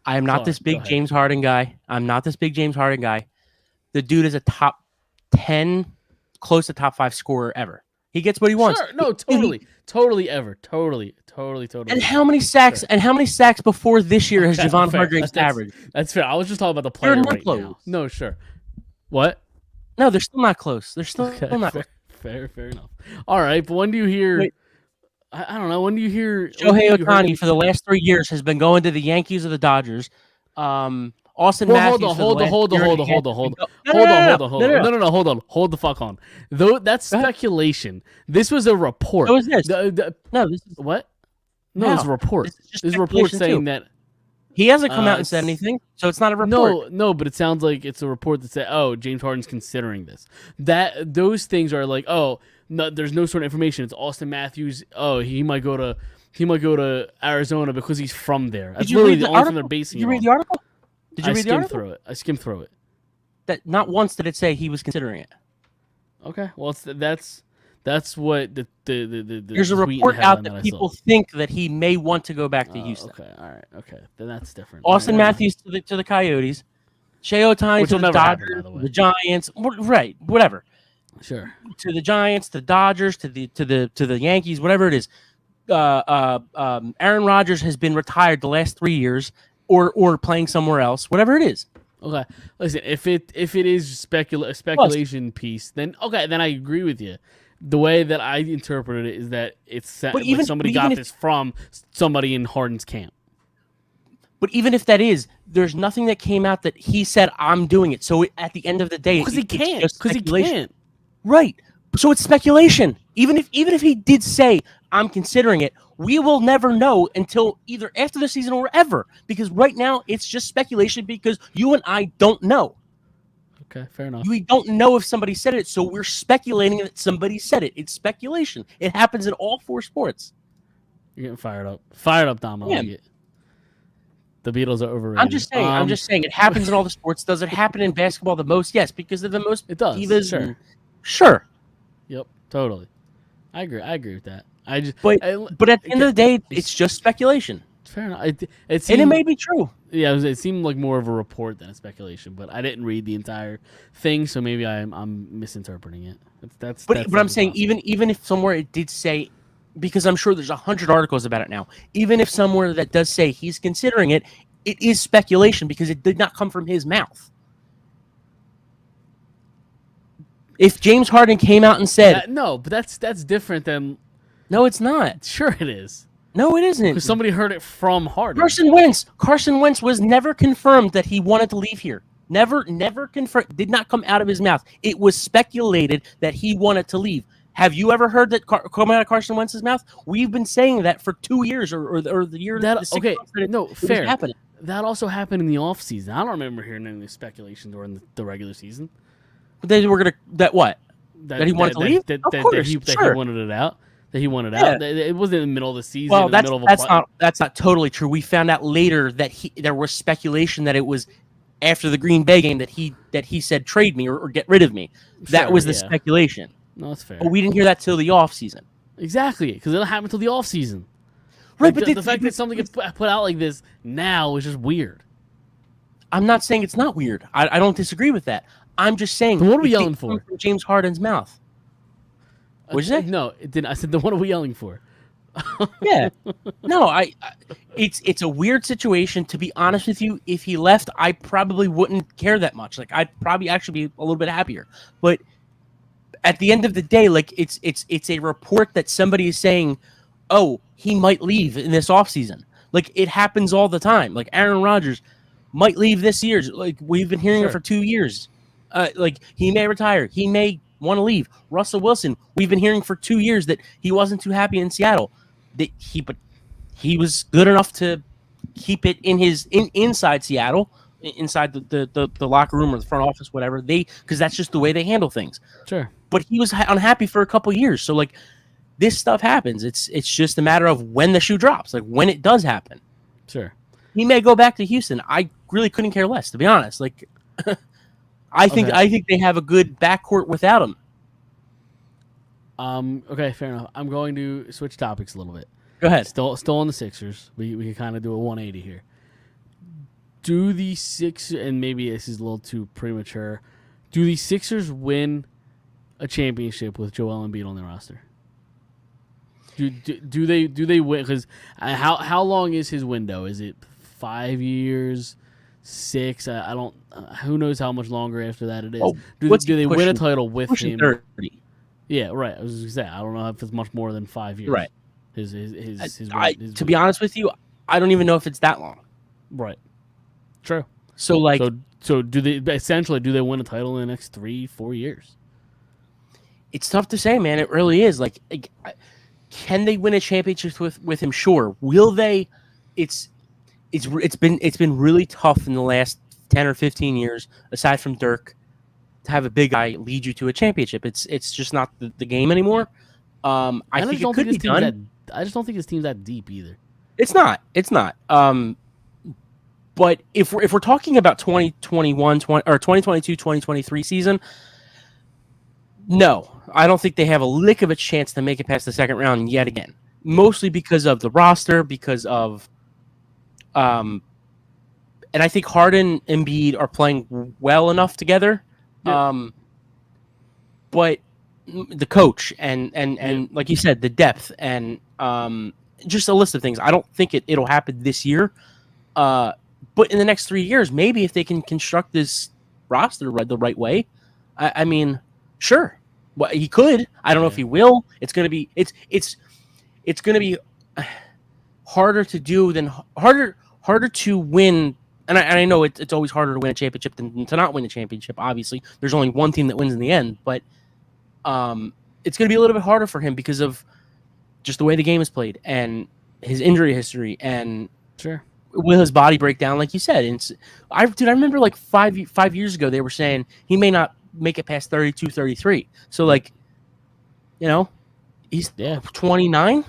Speaker 3: I am not this big James Harden guy. The dude is a top 10, close to top 5 scorer ever. He gets what he wants.
Speaker 2: Sure, no, totally.
Speaker 3: And how many sacks? And how many sacks before this year has Javon Hargrave's average?
Speaker 2: That's fair. I was just talking about the player right now. No, sure. What?
Speaker 3: No, they're still not close. They're still not
Speaker 2: fair enough. All right, but when do you hear? Wait. I don't know. When do you hear
Speaker 3: Shohei Ohtani for the last 3 years has been going to the Yankees or the Dodgers? Austin Matthews. Hold on.
Speaker 2: Hold the fuck on. Though that's speculation. This was a report.
Speaker 3: So is this?
Speaker 2: No, this is what? No, it's a report. This is a report saying that
Speaker 3: he hasn't come out and said anything, so it's not a report.
Speaker 2: No, but it sounds like it's a report that said, "Oh, James Harden's considering this." Those things are no, there's no sort of information. It's Austin Matthews. Oh, he might go to Arizona because he's from there. That's literally the only thing they're basing it on.
Speaker 3: Did you read the article?
Speaker 2: I skimmed through it.
Speaker 3: not once did it say he was considering it.
Speaker 2: Okay, well, that's what the
Speaker 3: There's a
Speaker 2: tweet and
Speaker 3: report out
Speaker 2: headline
Speaker 3: that
Speaker 2: I
Speaker 3: people
Speaker 2: saw.
Speaker 3: think that he may want to go back to Houston.
Speaker 2: Okay, all right, okay, then that's different.
Speaker 3: Austin
Speaker 2: All right,
Speaker 3: Matthews to the Coyotes, Shea Ohtani
Speaker 2: Which
Speaker 3: to
Speaker 2: will
Speaker 3: the
Speaker 2: never happen,
Speaker 3: Dodgers,
Speaker 2: by the way.
Speaker 3: the Giants, right? Whatever.
Speaker 2: Sure.
Speaker 3: To the Giants, the Dodgers, to the Yankees, whatever it is. Aaron Rodgers has been retired the last 3 years, or playing somewhere else, whatever it is.
Speaker 2: Okay, listen. If it is a speculation piece, then okay, then I agree with you. The way that I interpreted it is that it's like somebody got this from somebody in Harden's camp.
Speaker 3: But even if that is, there's nothing that came out that he said I'm doing it. So at the end of the day,
Speaker 2: Because he can't.
Speaker 3: Right. So it's speculation. Even if he did say I'm considering it, we will never know until either after the season or ever. Because right now it's just speculation because you and I don't know.
Speaker 2: Okay, fair enough.
Speaker 3: We don't know if somebody said it, so we're speculating that somebody said it. It's speculation. It happens in all 4 sports.
Speaker 2: You're getting fired up. Fired up, Dom. I like it. The Beatles are overrated.
Speaker 3: I'm just saying. It happens in all the sports. Does it happen in basketball the most? Yes, because they're the most.
Speaker 2: It does.
Speaker 3: Divas.
Speaker 2: Sure. Yep. Totally. I agree with that.
Speaker 3: But at the end of the day, it's just speculation.
Speaker 2: Fair enough.
Speaker 3: And it may be true.
Speaker 2: Yeah, it seemed like more of a report than a speculation, but I didn't read the entire thing, so maybe I'm misinterpreting it.
Speaker 3: But I'm saying even if somewhere it did say, because I'm sure there's 100 articles about it now, even if somewhere that does say he's considering it, it is speculation because it did not come from his mouth. If James Harden came out and said,
Speaker 2: no, but that's different than.
Speaker 3: No, it's not.
Speaker 2: Sure, it is.
Speaker 3: No, it isn't.
Speaker 2: Because somebody heard it from Harden.
Speaker 3: Carson Wentz was never confirmed that he wanted to leave here. Never confirmed. Did not come out of his mouth. It was speculated that he wanted to leave. Have you ever heard that come out of Carson Wentz's mouth? We've been saying that for 2 years or the year.
Speaker 2: That,
Speaker 3: the 6
Speaker 2: okay,
Speaker 3: months that it,
Speaker 2: no,
Speaker 3: it
Speaker 2: fair.
Speaker 3: was happening.
Speaker 2: That also happened in the offseason. I don't remember hearing any speculation during the regular season.
Speaker 3: They were gonna that he wanted to leave.
Speaker 2: That he wanted it out. That he wanted out. It wasn't in the middle of the season.
Speaker 3: Well,
Speaker 2: that's
Speaker 3: not totally true. We found out later that there was speculation that it was after the Green Bay game that he said trade me or get rid of me. That was the speculation.
Speaker 2: No, that's fair.
Speaker 3: But we didn't hear that till the offseason.
Speaker 2: Exactly, because it'll happen till the offseason.
Speaker 3: Right,
Speaker 2: like
Speaker 3: but
Speaker 2: the fact that something gets put out like this now is just weird.
Speaker 3: I'm not saying it's not weird. I don't disagree with that. I'm just saying.
Speaker 2: Then what are we yelling for?
Speaker 3: From James Harden's mouth. What'd you say?
Speaker 2: No, it didn't. I said, then what are we yelling for?
Speaker 3: Yeah. No, it's a weird situation. To be honest with you, if he left, I probably wouldn't care that much. Like, I'd probably actually be a little bit happier. But at the end of the day, like, it's a report that somebody is saying, oh, he might leave in this offseason. Like, it happens all the time. Like, Aaron Rodgers might leave this year. Like, we've been hearing it for 2 years. Like, he may retire. He may want to leave. Russell Wilson, we've been hearing for 2 years that he wasn't too happy in Seattle. But he was good enough to keep it inside Seattle, inside the locker room or the front office, whatever. Because that's just the way they handle things.
Speaker 2: Sure.
Speaker 3: But he was unhappy for a couple years. So, like, this stuff happens. It's just a matter of when the shoe drops, like when it does happen.
Speaker 2: Sure.
Speaker 3: He may go back to Houston. I really couldn't care less, to be honest. Like, I think they have a good backcourt without him.
Speaker 2: Okay, fair enough. I'm going to switch topics a little bit.
Speaker 3: Go ahead.
Speaker 2: Still on the Sixers. We can kind of do a 180 here. Do the Sixers, and maybe this is a little too premature, do the Sixers win a championship with Joel Embiid on their roster? Do they win? Because how long is his window? Is it 5 years, 6? I don't. Who knows how much longer after that it is? Do they win a title with him?
Speaker 3: 30.
Speaker 2: Yeah, right. I was going to say I don't know if it's much more than 5 years.
Speaker 3: Right.
Speaker 2: His
Speaker 3: to be honest with you, I don't even know if it's that long.
Speaker 2: Right. True.
Speaker 3: So like,
Speaker 2: so do they win a title in the next 3-4 years?
Speaker 3: It's tough to say, man. It really is. Like, can they win a championship with him? Sure. Will they? It's been really tough in the last 10 or 15 years, aside from Dirk, to have a big guy lead you to a championship. It's just not the game anymore. I think it could be done.
Speaker 2: I just don't think his team's that deep either.
Speaker 3: It's not. But if we're talking about 2021, 2022, 2023 season, no, I don't think they have a lick of a chance to make it past the second round yet again. Mostly because of the roster, because of, and I think Harden and Embiid are playing well enough together.
Speaker 2: Yep.
Speaker 3: But the coach and like you said, the depth and just a list of things. I don't think it'll happen this year. But in the next 3 years, maybe if they can construct this roster the right way, I mean, sure. Well, he could. I don't know if he will. It's gonna be it's gonna be harder to do than harder to win. And I know it's always harder to win a championship than to not win a championship. Obviously, there's only one team that wins in the end, but it's going to be a little bit harder for him because of just the way the game is played and his injury history and
Speaker 2: Sure.
Speaker 3: will his body break down, like you said. And I remember like five years ago they were saying he may not make it past 32, 33. So like, he's 29,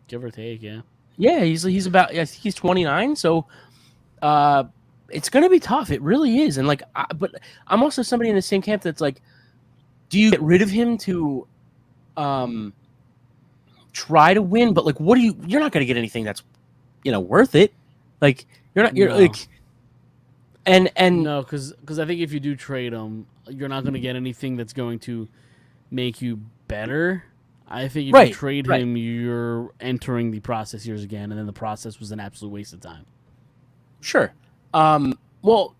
Speaker 2: give or take. Yeah.
Speaker 3: Yeah, he's about, I think he's 29. So it's going to be tough. It really is. And like, but I'm also somebody in the same camp that's like, do you get rid of him to try to win? But like, you're not going to get anything that's, worth it. Like you're like, and
Speaker 2: no, because I think if you do trade him, you're not going to get anything that's going to make you better. I think if you trade him, you're entering the process years again, and then the process was an absolute waste of time.
Speaker 3: Sure. Well,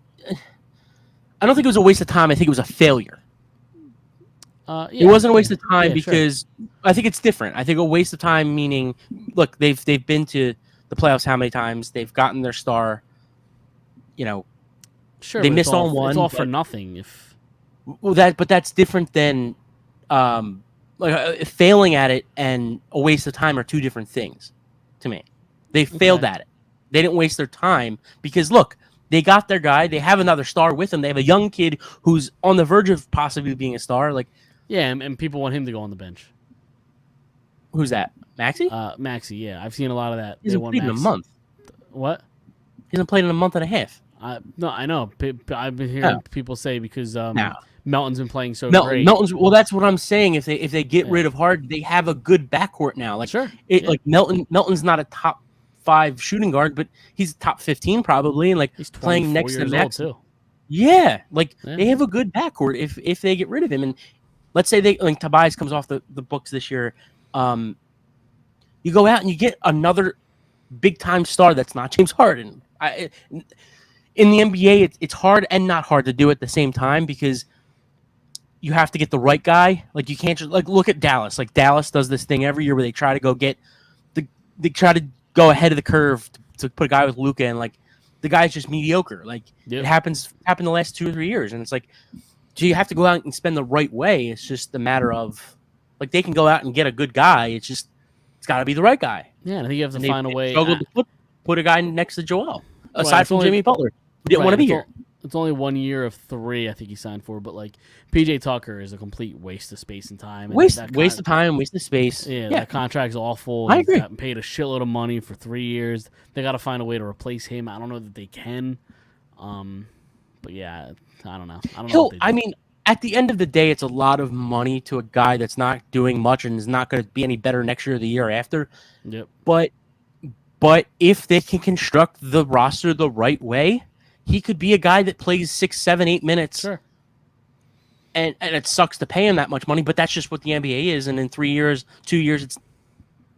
Speaker 3: I don't think it was a waste of time. I think it was a failure. It wasn't a waste of time because I think it's different. I think a waste of time meaning, look, they've been to the playoffs how many times? They've gotten their star.
Speaker 2: Sure,
Speaker 3: they missed on one.
Speaker 2: It's all for nothing.
Speaker 3: But that's different than failing at it and a waste of time are two different things to me. They failed at it. They didn't waste their time because look, they got their guy. They have another star with them. They have a young kid who's on the verge of possibly being a star. Like,
Speaker 2: yeah, and people want him to go on the bench.
Speaker 3: Who's that? Maxey?
Speaker 2: Maxey, yeah. I've seen a lot of that.
Speaker 3: He hasn't played in a month.
Speaker 2: What?
Speaker 3: He hasn't played in a month and a half.
Speaker 2: No, I know. I've been hearing people say because Melton's been playing so great.
Speaker 3: Melton's, well, that's what I'm saying. If they get rid of Harden, they have a good backcourt now. Like, like Melton's not a top 5 shooting guard, but he's top 15 probably, and like
Speaker 2: he's
Speaker 3: playing next to Max
Speaker 2: too.
Speaker 3: Yeah, like they have a good backcourt if they get rid of him. And let's say Tobias comes off the books this year, you go out and you get another big time star that's not James Harden. In the NBA, it's hard and not hard to do at the same time because you have to get the right guy. Like you can't just look at Dallas. Like Dallas does this thing every year where they try to go ahead of the curve to put a guy with Luka, and like the guy's just mediocre. Like it happened the last 2 or 3 years, and it's like, so you have to go out and spend the right way. It's just a matter of like they can go out and get a good guy. It's got to be the right guy.
Speaker 2: Yeah, I think you have to find a way.
Speaker 3: Struggled to put a guy next to Joel, aside from Jimmy Butler, who didn't want to be here.
Speaker 2: It's only 1 year of 3, I think he signed for, but like PJ Tucker is a complete waste of space and time. And
Speaker 3: waste of time, waste of space.
Speaker 2: Yeah, that contract's awful.
Speaker 3: I agree.
Speaker 2: He's gotten paid a shitload of money for 3 years. They got to find a way to replace him. I don't know that they can. But yeah, I don't know.
Speaker 3: I mean, at the end of the day, it's a lot of money to a guy that's not doing much and is not going to be any better next year or the year after.
Speaker 2: Yep.
Speaker 3: But if they can construct the roster the right way, he could be a guy that plays 6, 7, 8 minutes.
Speaker 2: Sure.
Speaker 3: And it sucks to pay him that much money, but that's just what the NBA is. And in 3 years, 2 years, it's,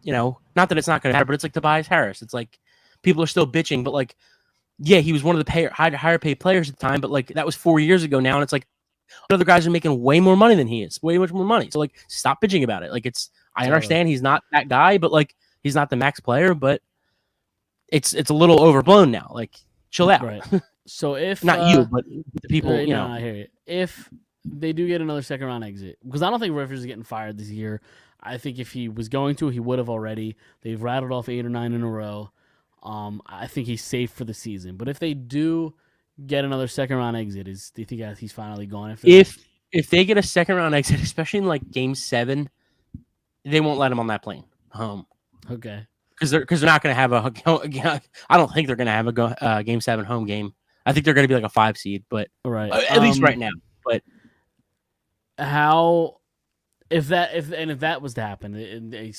Speaker 3: not that it's not going to matter, but it's like Tobias Harris. It's like people are still bitching, but like, yeah, he was one of the higher paid players at the time, but like that was 4 years ago now. And it's like other guys are making way more money than he is, way much more money. So like, stop bitching about it. Like I understand he's not that guy, but like he's not the max player, but it's a little overblown now. Like, chill out.
Speaker 2: Right. So if
Speaker 3: not you, but the people,
Speaker 2: No, I hear you. If they do get another second round exit, because I don't think Rivers is getting fired this year. I think if he was going to, he would have already. They've rattled off 8 or 9 in a row. I think he's safe for the season. But if they do get another second round exit, do you think he's finally gone?
Speaker 3: If they get a second round exit, especially in like Game 7, they won't let him on that plane home.
Speaker 2: Okay.
Speaker 3: because they're not going to have a. I don't think they're going to have a Game 7 home game. I think they're going to be like a 5 seed, but
Speaker 2: Right.
Speaker 3: at least right now. But
Speaker 2: how if that was to happen in a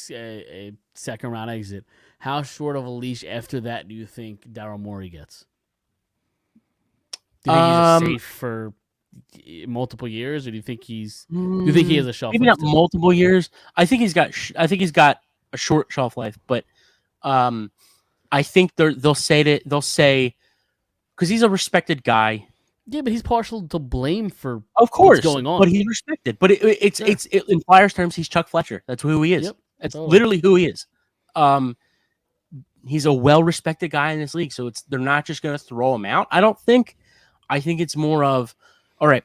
Speaker 2: second round exit, how short of a leash after that do you think Daryl Morey gets? Do you think he's just safe for multiple years, or do you think do you think he has a shelf life?
Speaker 3: Maybe not multiple years. I think he's got a short shelf life, but I think they'll say because he's a respected guy.
Speaker 2: Yeah, but he's partial to blame for
Speaker 3: of course
Speaker 2: what's going on.
Speaker 3: But he's respected. But it's in Flyers terms, he's Chuck Fletcher. That's who he is.
Speaker 2: Yep,
Speaker 3: that's literally who he is. He's a well-respected guy in this league, so they're not just going to throw him out. I don't think. I think it's more of, all right,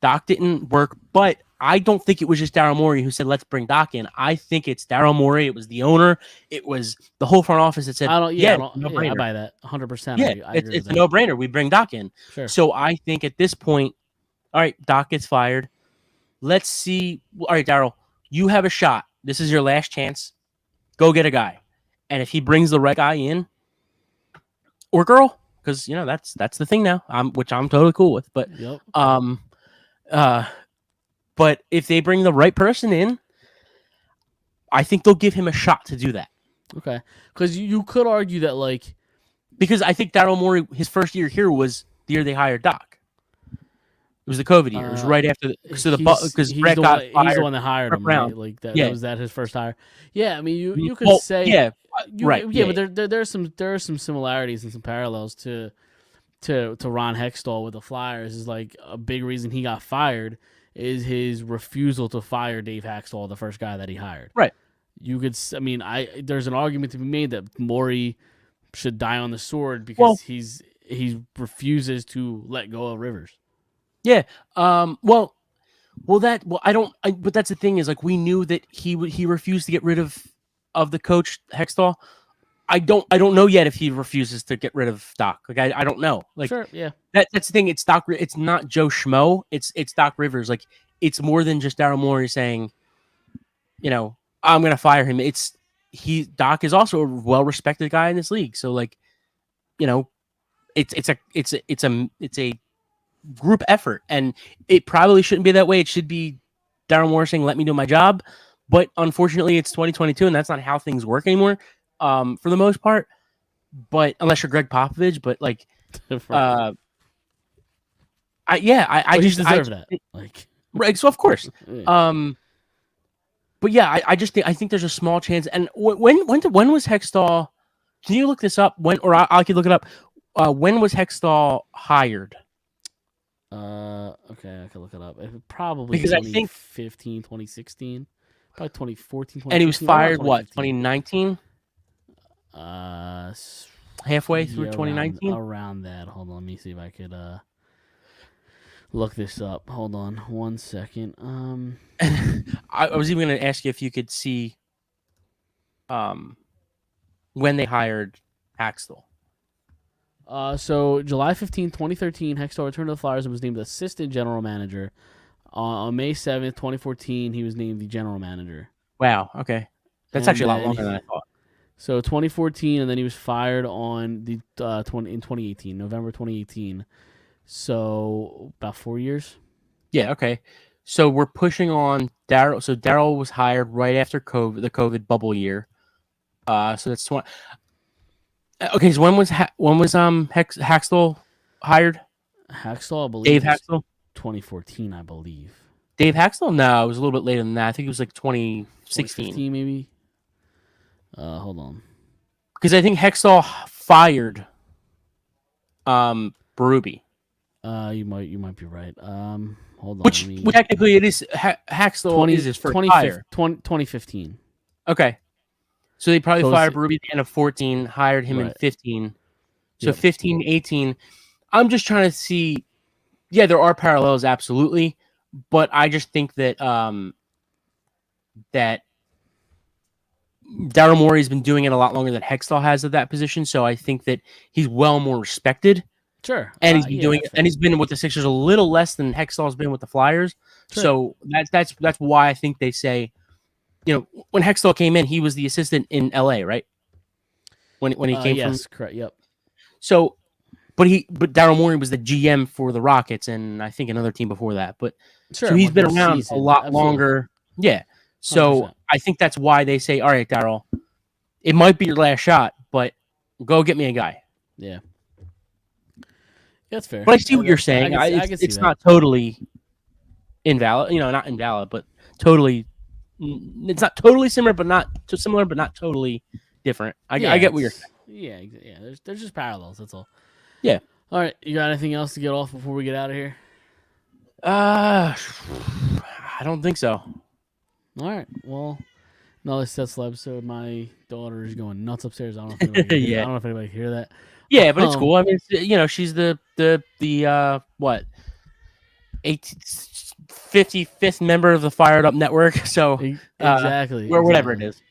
Speaker 3: Doc didn't work, but I don't think it was just Daryl Morey who said, let's bring Doc in. I think it's Daryl Morey. It was the owner. It was the whole front office that said,
Speaker 2: I buy that 100%.
Speaker 3: Yeah, it's a no-brainer. We bring Doc in.
Speaker 2: Sure.
Speaker 3: So I think at this point, all right, Doc gets fired. Let's see. All right, Daryl, you have a shot. This is your last chance. Go get a guy. And if he brings the right guy in, or girl, because that's the thing now, which I'm totally cool with. But but if they bring the right person in, I think they'll give him a shot to do that.
Speaker 2: Okay, because you could argue that
Speaker 3: because I think Daryl Morey, his first year here was the year they hired Doc. It was the COVID year. It was right after because Brett got fired.
Speaker 2: He's the one that hired him. Right? Like that.
Speaker 3: Yeah.
Speaker 2: Was that his first hire? Yeah, I mean you could say
Speaker 3: right.
Speaker 2: Yeah, but there are some similarities and some parallels to Ron Hextall with the Flyers. Is like a big reason he got fired is his refusal to fire Dave Haxtell, the first guy that he hired.
Speaker 3: Right.
Speaker 2: You could. I mean, there's an argument to be made that Morey should die on the sword because he refuses to let go of Rivers.
Speaker 3: Yeah. But that's the thing is we knew that he refused to get rid of the coach Hextall. I don't know yet if he refuses to get rid of Doc. I don't know.
Speaker 2: Sure, yeah.
Speaker 3: That's the thing. It's Doc. It's not Joe Schmo. It's Doc Rivers. It's more than just Daryl Morey saying, I'm gonna fire him. Doc is also a well-respected guy in this league. So it's a group effort, and it probably shouldn't be that way. It should be Daryl Morey saying, "Let me do my job." But unfortunately, it's 2022, and that's not how things work anymore. For the most part, but unless you're Greg Popovich, but I just
Speaker 2: deserve that.
Speaker 3: Right, so of course.
Speaker 2: Yeah.
Speaker 3: But yeah, I think there's a small chance. And when was Hextall? Can you look this up? I can look it up. When was Hextall hired?
Speaker 2: Okay, I can look it up. Probably
Speaker 3: because
Speaker 2: 2015, 2016, probably 2014, 2015.
Speaker 3: And he was fired 2019? Halfway through 2019?
Speaker 2: Around that. Hold on, let me see if I could look this up. Hold on one second.
Speaker 3: I was even going to ask you if you could see when they hired Haxtell.
Speaker 2: So July 15, 2013, Hextall returned to the Flyers and was named assistant general manager. On May 7th, 2014, he was named the general manager.
Speaker 3: Wow, okay. That's actually a lot longer than I thought.
Speaker 2: So 2014, and then he was fired on in 2018, November 2018. So about 4 years.
Speaker 3: Yeah, okay. So we're pushing on Daryl. So Daryl was hired right after COVID, the COVID bubble year. So that's 20. Okay, so when was Haxtell hired?
Speaker 2: Haxtell, I believe.
Speaker 3: Dave Haxtell?
Speaker 2: 2014, I believe.
Speaker 3: Dave Haxtell? No, it was a little bit later than that. I think it was 2016.
Speaker 2: 2015, maybe. Hold on.
Speaker 3: Because I think Hextall fired Berube.
Speaker 2: You might be right. Hold on.
Speaker 3: Which technically it is Haxtell is his first hire.
Speaker 2: 2015.
Speaker 3: Okay. So they probably fired Berube at the end of 14, hired him in 15. So 15, 18. I'm just trying to see. Yeah, there are parallels, absolutely. But I just think that that Daryl Morey's been doing it a lot longer than Hextall has at that position. So I think that he's well more respected.
Speaker 2: Sure.
Speaker 3: And he's been doing it, and he's been with the Sixers a little less than Hextall's been with the Flyers. Sure. So that's why I think they say, when Hextall came in, he was the assistant in LA, right? when he came from.
Speaker 2: Yes, correct. Yep.
Speaker 3: So, but Daryl Morey was the GM for the Rockets, and I think another team before that. But
Speaker 2: Sure,
Speaker 3: so he's
Speaker 2: like
Speaker 3: been
Speaker 2: this
Speaker 3: around
Speaker 2: season.
Speaker 3: a lot
Speaker 2: Absolutely.
Speaker 3: longer. Yeah. So
Speaker 2: 100%.
Speaker 3: I think that's why they say, "All right, Daryl, it might be your last shot, but go get me a guy."
Speaker 2: Yeah. That's fair.
Speaker 3: But I see what you're saying.
Speaker 2: I can see
Speaker 3: It's
Speaker 2: that.
Speaker 3: not totally invalid. Not invalid, but totally. It's not totally similar, but not too similar, but not totally different. I get what you're saying.
Speaker 2: Yeah. There's just parallels. That's all.
Speaker 3: Yeah.
Speaker 2: All right. You got anything else to get off before we get out of here?
Speaker 3: I don't think so.
Speaker 2: All right. Well, another Cecil episode. My daughter is going nuts upstairs. I don't know if anybody can hear,
Speaker 3: Yeah.
Speaker 2: I don't know if anybody can hear that.
Speaker 3: Yeah, but it's cool. I mean, she's the what 55th member of the Phired Up network. So
Speaker 2: Exactly.
Speaker 3: or whatever it is.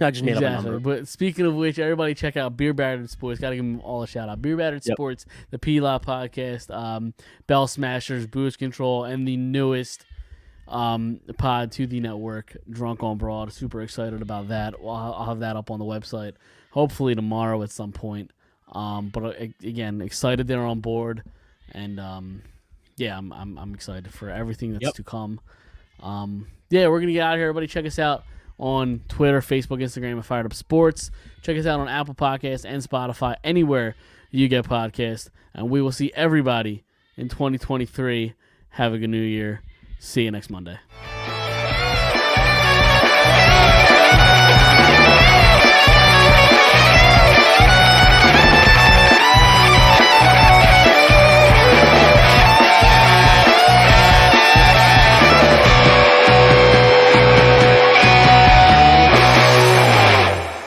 Speaker 3: I just made up a number.
Speaker 2: But speaking of which, everybody check out Beer Battered Sports. Got to give them all a shout out. Beer Battered Sports, the P-Lot podcast, Bell Smashers, Boost Control, and the newest pod to the network, Drunk on Broad. Super excited about that. I'll have that up on the website hopefully tomorrow at some point. But again, excited they're on board, and I'm excited for everything that's to come. We're gonna get out of here. Everybody, check us out on Twitter, Facebook, Instagram at Phired Up Sports. Check us out on Apple Podcasts and Spotify, anywhere you get podcasts. And we will see everybody in 2023. Have a good new year. See you next Monday.